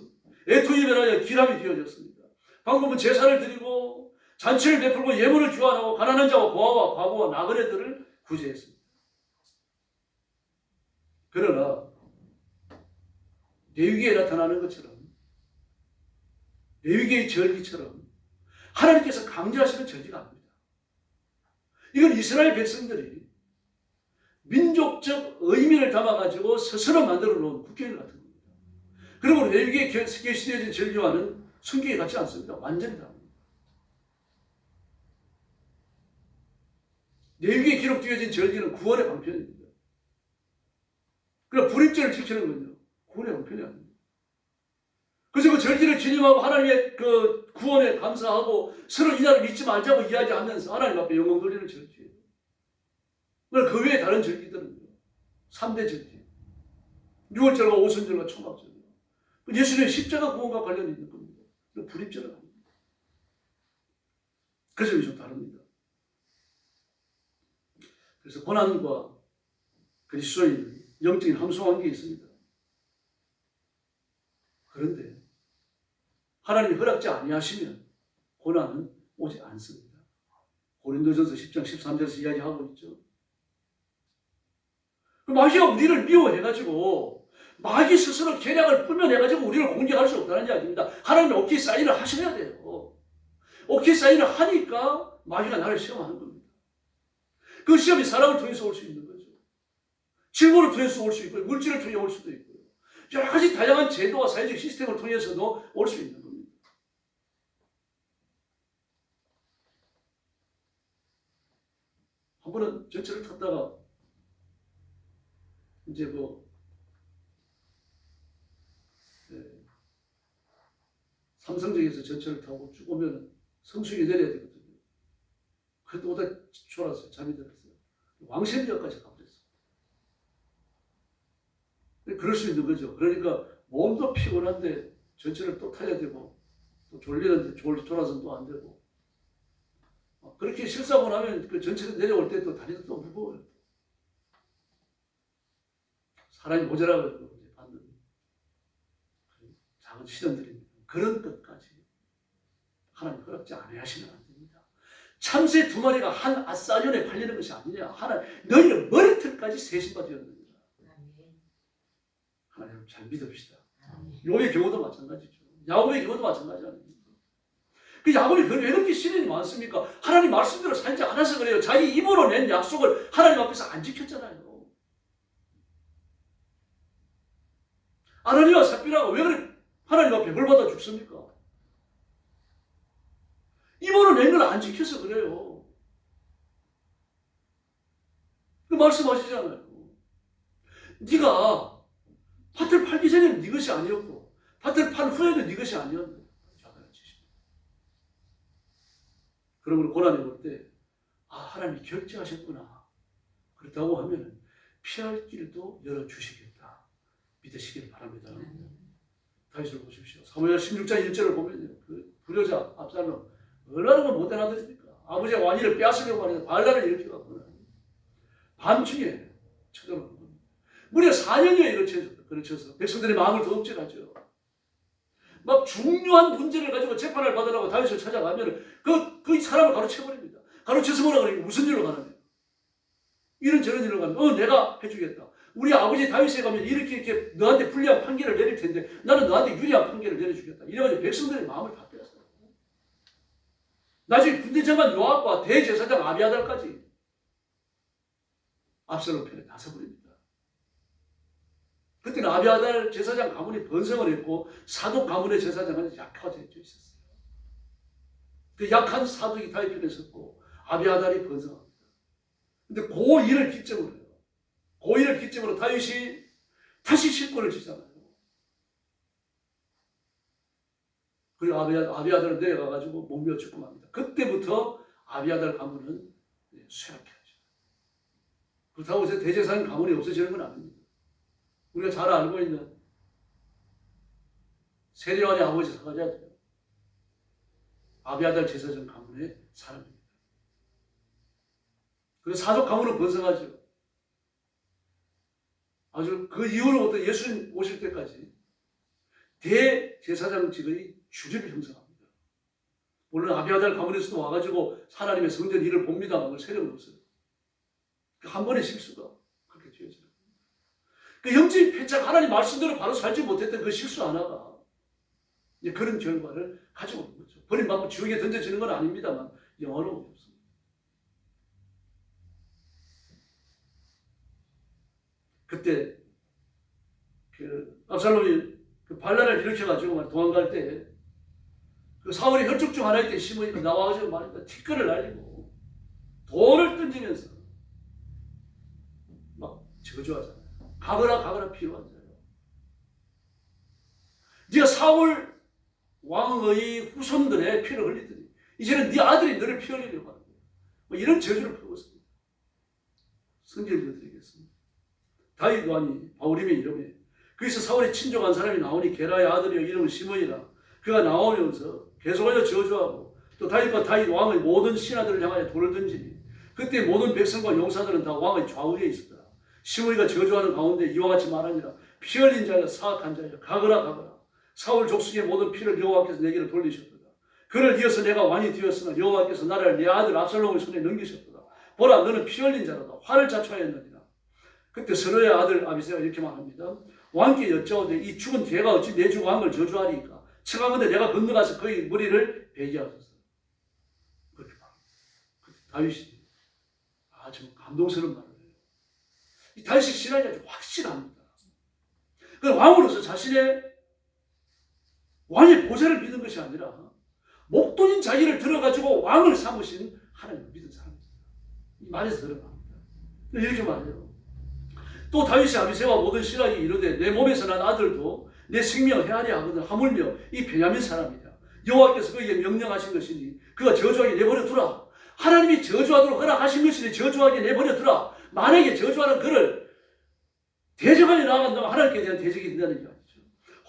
애통이 변하여 기람이 되어졌습니다. 방금은 제사를 드리고 잔치를 베풀고 예물을 주관하고 가난한 자와 고아와 과부와 나그네들을 구제했습니다. 그러나 레위기에 나타나는 것처럼, 레위기의 절기처럼 하나님께서 강제하시는 절기가 아닙니다. 이건 이스라엘 백성들이 민족적 의미를 담아가지고 스스로 만들어 놓은 국경 같은 겁니다. 그리고 레위기에 게시되어진 절기와는 성경이 같지 않습니다. 완전히 다릅니다. 레위기에 기록되어진 절기는 구원의 방편입니다. 그러나 불임절을 지키는 건요, 구원의 방편이 아닙니다. 그래서 그 절기를 기념하고 하나님의 그 구원에 감사하고 서로 이날을 믿지 말자고 이야기하면서 하나님 앞에 영광 돌리는 절기예요. 그러나 그 외에 다른 절기들은요, 3대 절기, 6월절과 오순절과 초막절이요, 예수님의 십자가 구원과 관련이 있는 겁니다. 불임절은 아닙니다. 그 점이 좀 다릅니다. 그래서 고난과 그리스도인의 영적인 함성한 게 있습니다. 그런데 하나님이 허락지 아니하시면 고난은 오지 않습니다. 고린도전서 10장 13절에서 이야기하고 있죠. 마귀가 우리를 미워해가지고 마귀 스스로 계략을 꾸며내가지고 우리를 공격할 수 없다는 이야기입니다. 하나님은 오케이 사인을 하셔야 돼요. 오케이 사인을 하니까 마귀가 나를 시험하는 겁니다. 그 시험이 사람을 통해서 올 수 있는 거죠. 질문을 통해서 올 수 있고, 물질을 통해 올 수도 있고요. 여러 가지 다양한 제도와 사회적 시스템을 통해서도 올 수 있는 겁니다. 번은 전철을 탔다가 이제 삼성역에서 전철을 타고 쭉 오면 성수역에 내려야 되거든요. 그래도 오다 졸았어요. 잠이 들었어요. 왕십리역까지 가버렸어요. 그럴 수 있는 거죠. 그러니까 몸도 피곤한데 전철을 또 타야 되고 또 졸리는데 졸아서 또 안 되고 그렇게 실수하고 나면 그 전철에 내려올 때 또 다리도 또 무거워요. 사람이 모자라고 받는 작은 시련들입니다. 그런 것까지 하나님 허락지 않으시면 안 됩니다. 참새 두 마리가 한 아싸리온에 팔리는 것이 아니냐. 하나님 너희는 머리털까지 세신바 되었느니라. 하나님 잘 믿읍시다. 욥의 경우도 마찬가지죠. 야곱의 경우도 마찬가지 아닙니까? 그 야곱이 왜 그렇게 시련이 많습니까? 하나님 말씀대로 살지 않아서 그래요. 자기 입으로 낸 약속을 하나님 앞에서 안 지켰잖아요. 아나니와 삽비라가 왜 그래 하나님 앞에 벌 받아 죽습니까? 입으로 낸 걸 안 지켜서 그래요. 그 말씀하시잖아요. 네가 밭을 팔기 전에는 네 것이 아니었고 밭을 판 후에는 네 것이 아니었는데 그러므로 고난이 올 때 하나님이 결정하셨구나. 그렇다고 하면 피할 길도 열어주시겠다. 믿으시길 바랍니다. 다윗을 보십시오. 사무엘 16장 1절을 보면 그 불효자 압살롬 얼마나 못된 아들입니까? 아버지의 왕위를 빼앗으려고 하는데 반란을 일으켜가고 밤중에 쳐들어오는 겁니다. 무려 4년여에 걸쳐서 백성들의 마음을 도둑질하죠. 막 중요한 문제를 가지고 재판을 받으라고 다윗을 찾아가면 그 사람을 가로채버립니다. 가로채서 뭐라 그러니까 무슨 일로 가느냐. 이런저런 일로 가면 내가 해주겠다. 우리 아버지 다윗에 가면 이렇게 너한테 불리한 판결을 내릴 텐데 나는 너한테 유리한 판결을 내려주겠다. 이래가지고 백성들의 마음을 다 빼앗아요. 나중에 군대 장관 요압과 대제사장 아비아달까지 압살롬 편에 다 서버립니다. 그때는 아비아달 제사장 가문이 번성을 했고 사독 가문의 제사장은 약화되어 있었어요. 그 약한 사독이 다윗 편에 섰고 아비아달이 번성합니다. 근데 그 일을 기점으로 해요. 그 일을 기점으로 다윗이 다시 실권을 지잖아요. 그리고 아비아달을 내려가가지고 몸며 죽고 합니다. 그때부터 아비아달 가문은 쇠락해야죠. 그렇다고 해서 대제사장 가문이 없어지는 건 아닙니다. 우리가 잘 알고 있는 세리완의 아버지 사가랴도 아비아달 제사장 가문의 사람입니다. 그리고 사족 가문은 번성하죠. 아주 그 이후로부터 예수님 오실 때까지 대제사장직의 주제를 형성합니다. 물론 아비아달 가문에서도 와가지고 하나님의 성전 일을 봅니다만 세력은 없어요. 한 번의 실수가 그렇게 되어져요. 그 영적인 패착 하나님 말씀대로 바로 살지 못했던 그 실수 하나가 이제 그런 결과를 가져오는 거죠. 버림받고 지옥에 던져지는 건 아닙니다만 영원은 없습니다. 그때 그 압살롬이 그 반란을 일으켜가지고 도망갈 때 그 사울의 혈족 중 하나일 때 시므이가 나와가지고 말입니다. 티끌을 날리고 돌을 던지면서 막 저주하잖아요. 가거라 필요한 자요. 네가 사울 왕의 후손들의 피를 흘리더니 이제는 네 아들이 너를 피 흘리려고 하는 거예요. 뭐 이런 저주를 펴었습니다. 성경을 읽어드리겠습니다. 다윗 왕이 바울임의 이름에 그래서 사울의 친족한 사람이 나오니 게라의 아들이여 이름은 시므이라. 그가 나오면서 계속하여 저주하고 또 다윗과 다윗 왕의 모든 신하들을 향하여 돌을 던지니 그때 모든 백성과 용사들은 다 왕의 좌우에 있었더라. 시므이가 저주하는 가운데 이와 같이 말하니라. 피 흘린 자여 사악한 자여 가거라. 사울 족속의 모든 피를 여호와께서 내게로 돌리셨도다. 그를 이어서 내가 왕이 되었으나 여호와께서 나라를 내 아들 압살롬의 손에 넘기셨도다. 보라 너는 피 흘린 자로다. 화를 자초하였느니라. 그때 서로의 아들 아비새가 이렇게 말합니다. 왕께 여짜오되 이 죽은 개가 어찌 내 주 왕을 저주하리이까. 청하건대 내가 건너가서 그의 머리를 베기하소서. 그렇게 말합니다. 다윗이 좀 감동스러운 말을 해요. 이 다윗의 신앙이 아주 확실합니다. 그 왕으로서 자신의 왕의 보좌를 믿는 것이 아니라 목돈인 자기를 들어가지고 왕을 삼으신 하나님을 믿은 사람입니다. 이 말에서 들어갑니다. 이렇게 말해요. 또 다윗이 아비새와 모든 신하에게 이르되 내 몸에서 난 아들도 내 생명을 헤아려 하거든 하물며 이 베냐민 사람이라. 여호와께서 그에게 명령하신 것이니 그가 저주하게 내버려 두라. 하나님이 저주하도록 허락하신 것이니 저주하게 내버려 두라. 만약에 저주하는 그를 대적하여 나아간다면 하나님께 대한 대적이 된다는 이야기죠.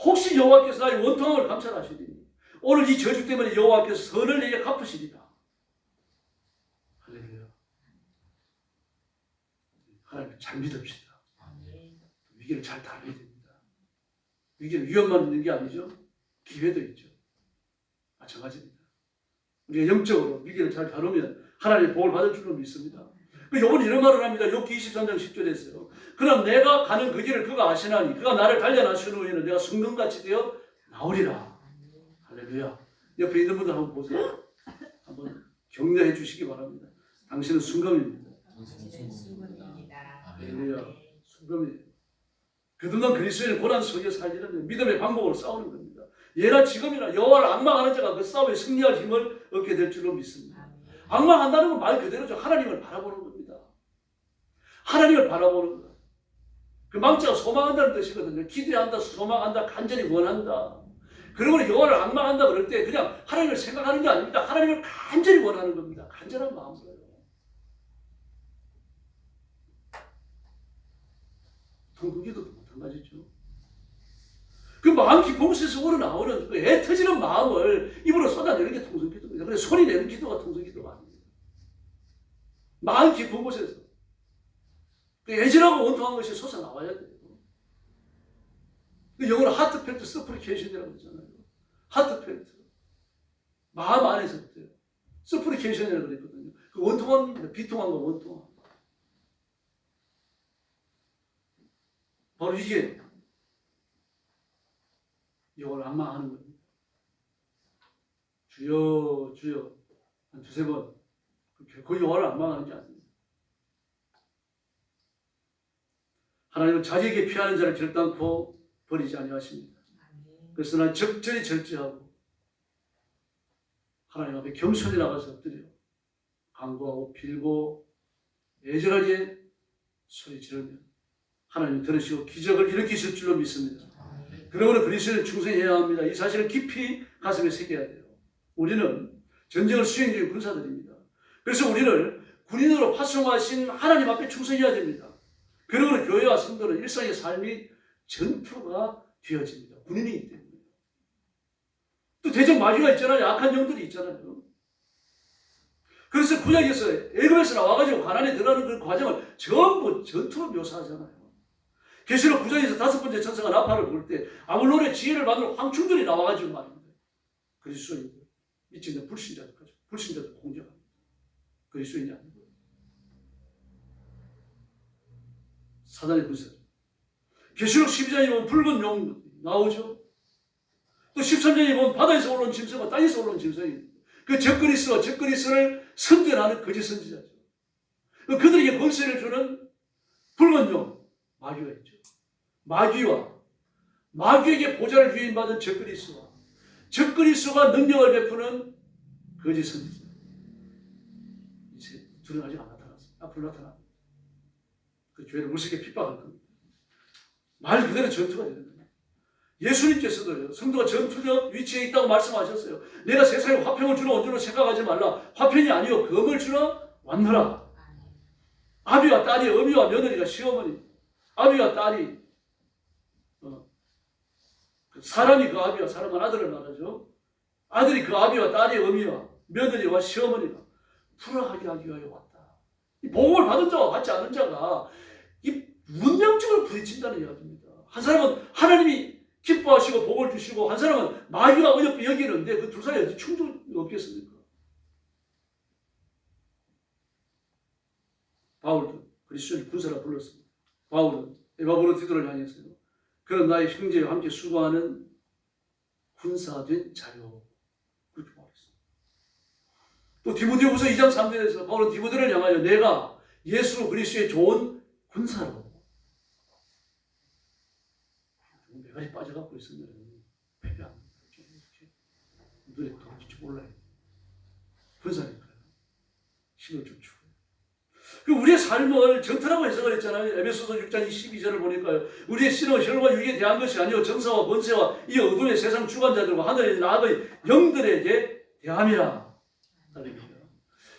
혹시 여호와께서 나의 원통함을 감찰하시리니 오늘 이 저주 때문에 여호와께서 선을 내게 갚으시리라. 할렐루야. 하나님을 잘 믿읍시다. 위기를 잘 다뤄야 됩니다. 위기는 위험만 있는 게 아니죠. 기회도 있죠. 마찬가지입니다. 우리가 영적으로 위기를 잘 다루면 하나님의 복을 받을 줄로 믿습니다. 요번 이런 말을 합니다. 욥기 23장 10절에서요. 그럼 내가 가는 그 길을 그가 아시나니 그가 나를 단련하신 후에는 내가 순금같이 되어 나오리라. 할렐루야. 옆에 있는 분들 한번 보세요. 한번 격려해 주시기 바랍니다. 당신은 순금입니다. 당신은 순금입니다. 할렐루야. 순금이에요. 거듭난 그리스도인은 고난 속에 살리는 믿음의 방법으로 싸우는 겁니다. 예나 지금이나 여호와를 앙망하는 자가 그 싸움에 승리할 힘을 얻게 될 줄로 믿습니다. 앙망한다는 건 말 그대로죠. 하나님을 바라보는 겁니다. 하나님을 바라보는 것. 그 망자가 소망한다는 뜻이거든요. 기대한다, 소망한다, 간절히 원한다. 그러므로 여호와를 앙망한다 그럴 때 그냥 하나님을 생각하는 게 아닙니다. 하나님을 간절히 원하는 겁니다. 간절한 마음으로요. 통곡기도 마찬가지죠. 그 마음 깊은 곳에서 우러나오는 그 애터지는 마음을 입으로 쏟아내는 게 통성기도입니다. 그래서 소리 내는 기도가 통성기도가 아닙니다. 마음 깊은 곳에서 그 애절하고 원통한 것이 솟아나와야 돼요. 그 영어로 하트펠트 서프리케이션이라고 그러잖아요. 하트펠트. 마음 안에서부터요. 서프리케이션이라고 그랬거든요. 그 원통함입니다. 비통한 거 원통함. 바로 이게 이걸 앙망하는 겁니다. 주여 주여 한 두세 번 결코 여호와를 앙망하는 게 아닙니다. 하나님은 자기에게 피하는 자를 결단코 버리지 아니하십니다. 그래서 난 적절히 절제하고 하나님 앞에 겸손히 나가서 엎드려 간구하고 빌고 애절하게 소리 지르면 하나님 들으시고 기적을 일으키실 줄로 믿습니다. 그러므로 그리스도에 충성해야 합니다. 이 사실을 깊이 가슴에 새겨야 돼요. 우리는 전쟁을 수행 중인 군사들입니다. 그래서 우리를 군인으로 파송하신 하나님 앞에 충성해야 됩니다. 그러므로 교회와 성도는 일상의 삶이 전투가 되어집니다. 군인이기 때문에. 또 대적 마귀가 있잖아요. 약한 영들이 있잖아요. 그래서 구약에서 애굽에서 나와가지고 가나안에 들어가는 그 과정을 전부 전투로 묘사하잖아요. 계시록 9장에서 5번째 천사가 나팔을 불 때 아물론의 지혜를 받는 황충들이 나와가지고 말입니다. 그리스도인들, 미치는 불신자들까지, 불신자들 공격합니다. 그리스도인이 아니고 사단의 군사들. 계시록 12장에 보면 붉은 용 나오죠. 또 13장에 보면 바다에서 올라온 짐승과 땅에서 올라온 짐승이 그 적그리스도를 선전하는 거짓 선지자죠. 그들에게 권세를 주는 붉은 용 마귀가 있죠. 마귀에게 보좌를 위임받은 적그리스도와 적그리스도가 능력을 베푸는 거짓 선지자. 이제 둘은 아직 안 나타났어요. 앞으로 나타납니다. 그 교회를 무섭게 핍박할 겁니다. 말 그대로 전투가 되는 거예요. 예수님께서도 성도가 전투적 위치에 있다고 말씀하셨어요. 내가 세상에 화평을 주러 온 줄로 생각하지 말라. 화평이 아니요 검을 주러 왔노라. 아비와 딸이 어미와 며느리가 시어머니, 아비와 딸이 사람이 그 아비와 사람은 아들을 말하죠. 아들이 그 아비와 딸이 어미와 며느리와 시어머니가 불화하게 하기 위하여 왔다. 이 복음을 받은 자와 받지 않은 자가 이 문명적으로 부딪힌다는 이야기입니다. 한 사람은 하나님이 기뻐하시고 복을 주시고 한 사람은 마귀가 어여삐 여기는데 그 두 사람이 어디 충돌이 없겠습니까? 바울도 그리스도를 군사라 불렀습니다. 바울은 에바브로디도를 향해서요. 그런 나의 형제와 함께 수고하는 군사된 자요. 그렇게 말했습니다. 또 디모데후서 2장 3절에서 바울은 디모데를 향하여 내가 예수 그리스도의 좋은 군사로 매가리 빠져갖고 있으면 패배합니다. 눈에 더 빛이 올라야 돼요. 군사니까요. 힘을 좀 주고. 그 우리의 삶을 전투라고 해석을 했잖아요. 에베소서 6장 12절을 보니까요. 우리의 신은 혈과 육에 대한 것이 아니요 정사와 권세와 이 어둠의 세상 주관자들과 하늘에 있는 악의 영들에게 대함이라.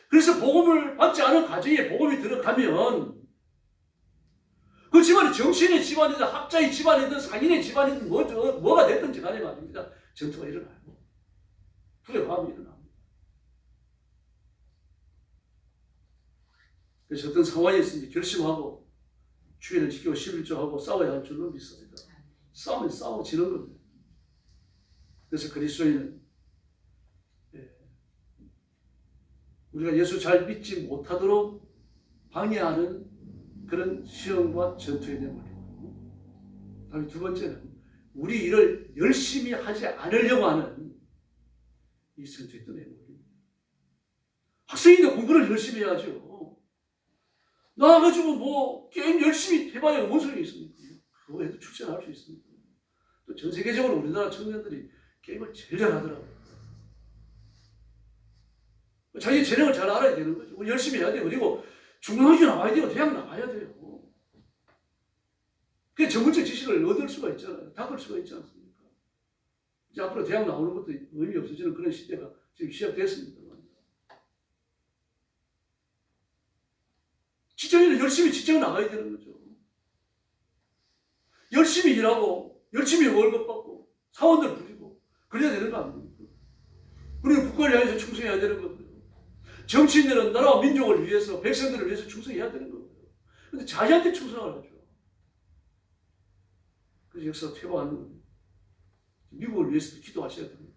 그래서 복음을 받지 않은 가정에 복음이 들어가면 그 집안이 정신의 집안이든 학자의 집안이든 상인의 집안이든 뭐가 됐든지 간에 말입니다. 전투가 일어나요. 불의화음이 일어납니다. 그래서 어떤 상황이 있으니 결심하고 주의를 지키고 11조하고 싸워야 할 줄로 믿습니다. 싸우면 싸워지는 겁니다. 그래서 그리스도인은 우리가 예수 잘 믿지 못하도록 방해하는 그런 시험과 전투에 내몰리고, 다음에 두 번째는 우리 일을 열심히 하지 않으려고 하는 이 전투에 또 내몰립니다. 학생인데 공부를 열심히 해야죠. 나와가지고 뭐 게임 열심히 해봐야 뭔 소용이 있습니까? 그거 해도 출전할 수 있습니다. 또 전 세계적으로 우리나라 청년들이 게임을 제일 잘하더라고요. 자기 재능을 잘 알아야 되는 거죠. 열심히 해야 돼요. 그리고 중고등학교 나와야 돼요. 대학 나와야 돼요. 그 전문적 지식을 얻을 수가 있잖아요. 닦을 수가 있지 않습니까? 이제 앞으로 대학 나오는 것도 의미 없어지는 그런 시대가 지금 시작됐습니다. 직장인은 열심히 직장 나가야 되는 거죠. 열심히 일하고 열심히 월급 받고 사원들 부리고 그래야 되는 거 아닙니까? 그리고 국가를 향해서 충성해야 되는 거고요. 정치인들은 나라와 민족을 위해서 백성들을 위해서 충성해야 되는 거고요. 근데 자기한테 충성을 하죠. 그래서 역사가 퇴보하는 겁니다. 미국을 위해서도 기도하셔야 됩니다.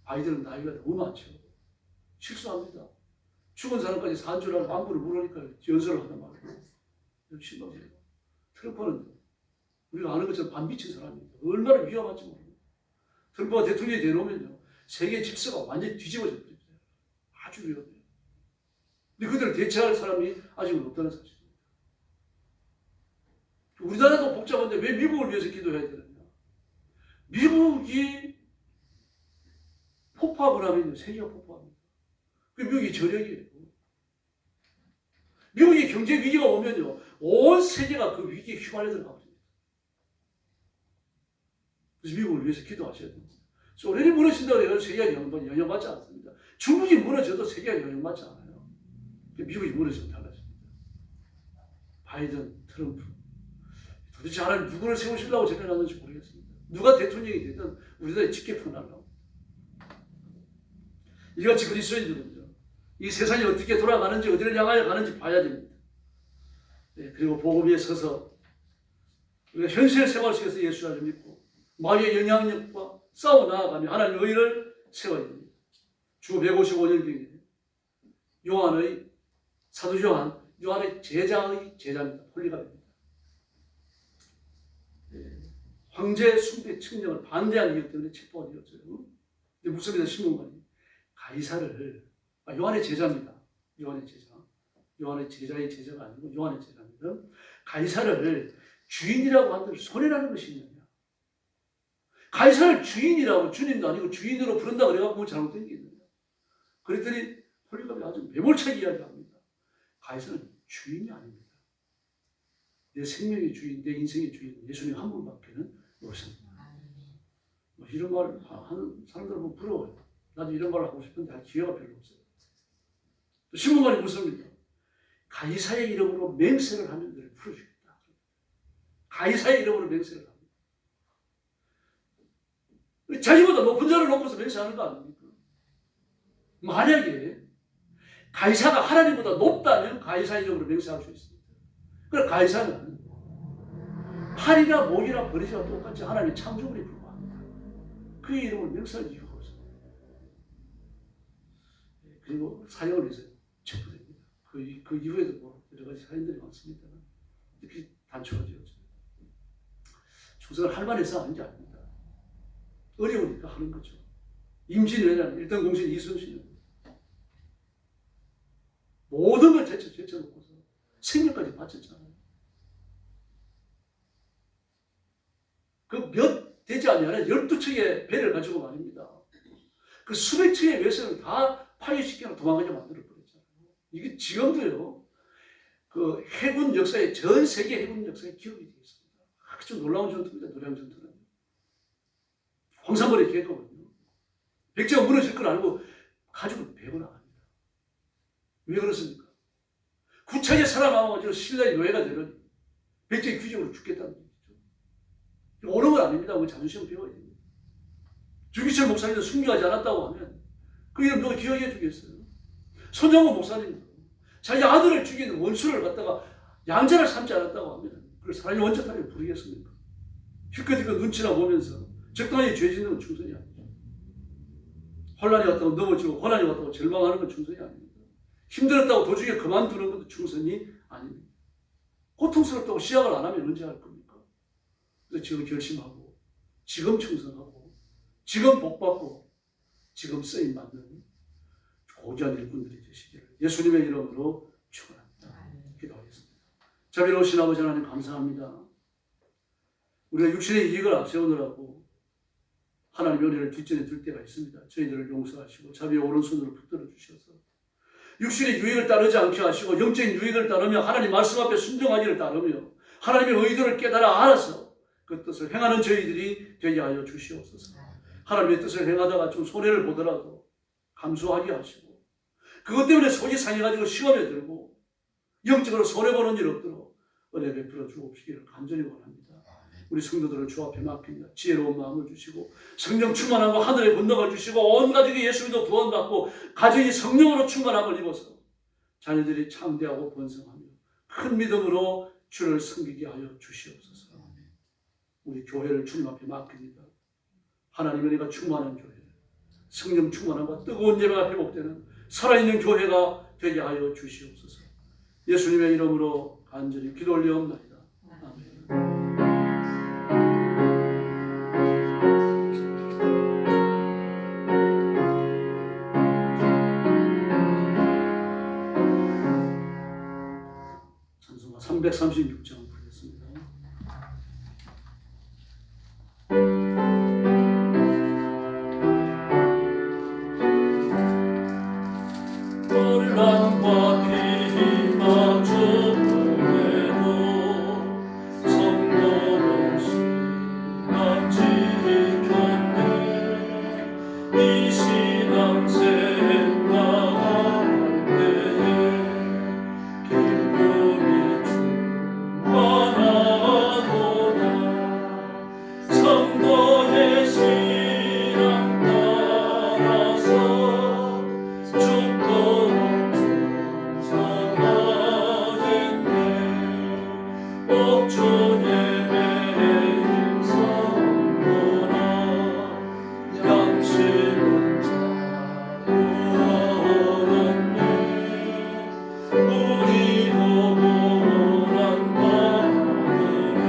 아이들은 나이가 너무 많죠. 실수합니다. 죽은 사람까지 산 줄 알고 안부를 물으니까 연설을 하단 말이에요. 심각해요. 트럼프는 우리가 아는 것처럼 반미친 사람입니다. 얼마나 위험한지 모릅니다. 트럼프가 대통령이 되놓으면요, 세계 질서가 완전히 뒤집어져 버립니다. 아주 위험해요. 근데 그들을 대체할 사람이 아직은 없다는 사실입니다. 우리나라도 복잡한데 왜 미국을 위해서 기도해야 되느냐? 미국이 폭파를 하면요, 세계가 폭파합니다. 그 미국이 저력이에요. 미국이 경제 위기가 오면요, 온 세계가 그 위기에 휘말려 들어갑니다. 그래서 미국을 위해서 기도하셔야 됩니다. 소련이 무너진다고 해서 세계가 영향받지 않습니다. 중국이 무너져도 세계가 영향받지 않아요. 미국이 무너지면 달라집니다. 바이든, 트럼프. 도대체 하나님 누구를 세우시려고 전해놨는지 모르겠습니다. 누가 대통령이 되든 우리나라에 직계 편하려고. 이같이 그리스도인들은요, 이 세상이 어떻게 돌아가는지 어디를 향하여 가는지 봐야 됩니다. 네, 그리고 복음 위에 서서 우리가 현실 생활 속에서 예수를 믿고 마귀의 영향력과 싸워 나아가며 하나님의 의를 세워야 됩니다. 주 155년경에 요한의 사도 요한의 제자의 제자입니다. 홀리갑입니다. 네, 황제 숭배 측령을 반대하는 이유 때문에 체포가 되었어요. 근데 무속에서 신문관이 가이사를, 요한의 제자입니다. 요한의 제자. 요한의 제자의 제자가 아니고 요한의 제자입니다. 가이사를 주인이라고 한들 손해라는 것이 있느냐? 가이사를 주인이라고, 주님도 아니고 주인으로 부른다 그래갖고 잘못된 게 있느냐? 그랬더니 홀리갑이 아주 매몰차게 이야기합니다. 가이사는 주인이 아닙니다. 내 생명의 주인, 내 인생의 주인, 예수님 한 분밖에는 없습니다. 뭐 이런 말 하는 사람들 보면 부러워요. 나도 이런 걸 하고 싶은데 할 기회가 별로 없어요. 또 신문관이 묻습니다. 가이사의 이름으로 맹세를 하면 너를 풀어주겠다. 가이사의 이름으로 맹세를 합니다. 자기보다 높은 자를 놓고서 맹세하는 거 아닙니까? 만약에 가이사가 하나님보다 높다면 가이사 이름으로 맹세할 수 있습니다. 그러나 가이사는 팔이나 목이나 버리지와 똑같이 하나님의 창조물에 불과합니다. 그의 이름을 맹세할 이유가 없습니다. 그리고 사형을 해서 체포됩니다. 그 이후에도 뭐 여러 가지 사연들이 많습니다. 이렇게 단초가 되었죠. 충성을 할 만해서 하는 게 아닙니다. 어려우니까 하는 거죠. 임진왜란, 일단 공신 이순신은 모든 걸 제쳐놓고서 생명까지 바쳤잖아요. 그 몇 되지 않으면 12척의 배를 가지고 말입니다. 그 수백 척의 외선을 다 파괴시키고 도망가게 만들어버렸잖아요. 이게 지금도요, 그 해군 역사에, 전 세계 해군 역사에 기록이 되어 있습니다. 아주 놀라운 전투입니다. 노량 전투는. 황산벌이 기획하거든요. 백제가 무너질 걸 알고 가지고 배고 나갑니다. 왜 그렇습니까? 구차게 살아남아가지고 신라의 노예가 되는 백제의 규정으로 죽겠다는 얘기죠. 옳은 건 아닙니다. 우리 자존심을 배워야 됩니다. 주기철 목사님도 순교하지 않았다고 하면 그 이름 누가 기억해 주겠어요? 손정호 목사님도 자기 아들을 죽이는 원수를 갖다가 양자를 삼지 않았다고 하면 그걸 사람이 원자탄을 부르겠습니까? 힐끗힐끗 눈치나 보면서 적당히 죄 짓는 건 충성이 아니죠. 혼란이 왔다고 넘어지고 고난이 왔다고 절망하는 건 충성이 아닙니다. 힘들었다고 도중에 그만두는 것도 충성이 아닙니다. 고통스럽다고 시작을 안 하면 언제 할 겁니까? 그래서 지금 결심하고 지금 충성하고 지금 복받고 지금 쓰임받는 고귀한 일꾼들이 되시기를 예수님의 이름으로 축원합니다. 기도하겠습니다. 자비로우신 아버지 하나님 감사합니다. 우리가 육신의 이익을 앞세우느라고 하나님의 은혜를 뒷전에 둘 때가 있습니다. 저희들을 용서하시고 자비의 오른손으로 붙들어 주셔서 육신의 유익을 따르지 않게 하시고 영적인 유익을 따르며 하나님 말씀 앞에 순종하기를 따르며 하나님의 의도를 깨달아 알아서 그 뜻을 행하는 저희들이 되게 하여 주시옵소서. 하나님의 뜻을 행하다가 좀 손해를 보더라도 감수하게 하시고 그것 때문에 속이 상해가지고 시험에 들고 영적으로 손해보는 일 없도록 은혜 베풀어 주옵시기를 간절히 원합니다. 우리 성도들을 주 앞에 맡깁니다. 지혜로운 마음을 주시고 성령 충만함과 하늘의 권능을 주시고 온 가족이 예수님도 구원받고 가정이 성령으로 충만함을 입어서 자녀들이 창대하고 번성하며 큰 믿음으로 주를 섬기게 하여 주시옵소서. 우리 교회를 주님 앞에 맡깁니다. 하나님의 은혜가 충만한 교회, 성령 충만함과 뜨거운 예배가 회복되는 살아있는 교회가 되게 하여 주시옵소서. 예수님의 이름으로 간절히 기도 올려옵나이다. 아멘. 찬송가 336장 부르겠습니다. 혼란과 비가 주에도 성도로 신앙 지켰네. 이 신앙 생각할 때에 기쁨이 충만하도다. 성도의 신앙 따라서 죽도록 충성하겠네. 옥주 예배의 성도나 양심은 자유하였네. 우리도 고난 받으며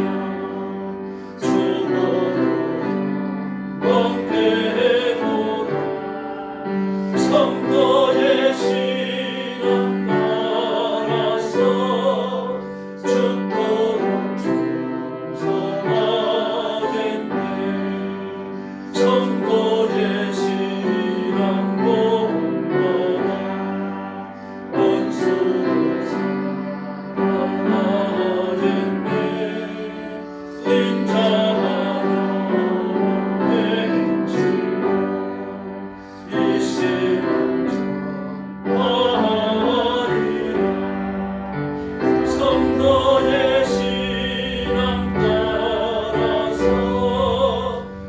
죽어도 영광되도다. 성도의 신앙 따라서 죽도록 충성하겠네. 성도의 신앙 본받아 원수도 사랑하겠네. 인자하여 행실로 이 신앙 전하리라. 성도의 신앙 따라서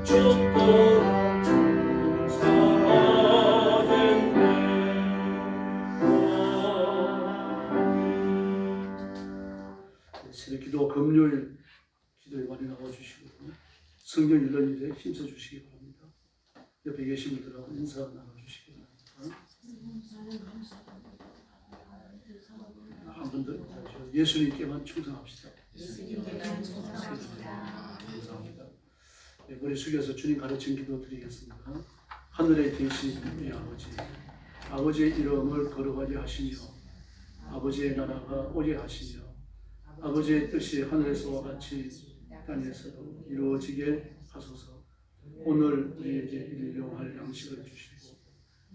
죽도록 충성하겠네. 새벽 기도 금요일 기도에 많이 나와주시고 성경 읽는 일에 힘써주시기 바랍니다. 옆에 계신 분들하고 인사 나눠주시기 바랍니다. 한 번 더 인사하시고 예수님께만 충성합시다. 예수님께만 충성합시다. 감사합니다. 네, 머리 숙여서 주님 가르친 기도 드리겠습니다. 하늘에 계신 우리 아버지, 아버지의 이름을 거룩하게 하시며 아버지의 나라가 오게 하시며 아버지의 뜻이 하늘에서와 같이 땅에서도 이루어지게 하소서. 오늘 우리에게 일용할 양식을 주시고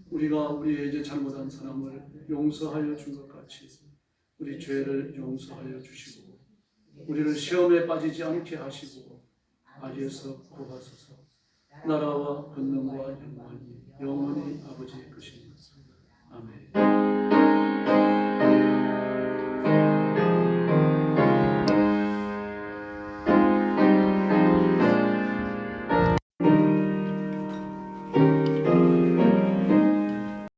우리가 우리에게 잘못한 사람을 용서하여 준 것 같이 우리 죄를 용서하여 주시고 우리를 시험에 빠지지 않게 하시고 악에서 구하소서. 나라와 권능과 영광이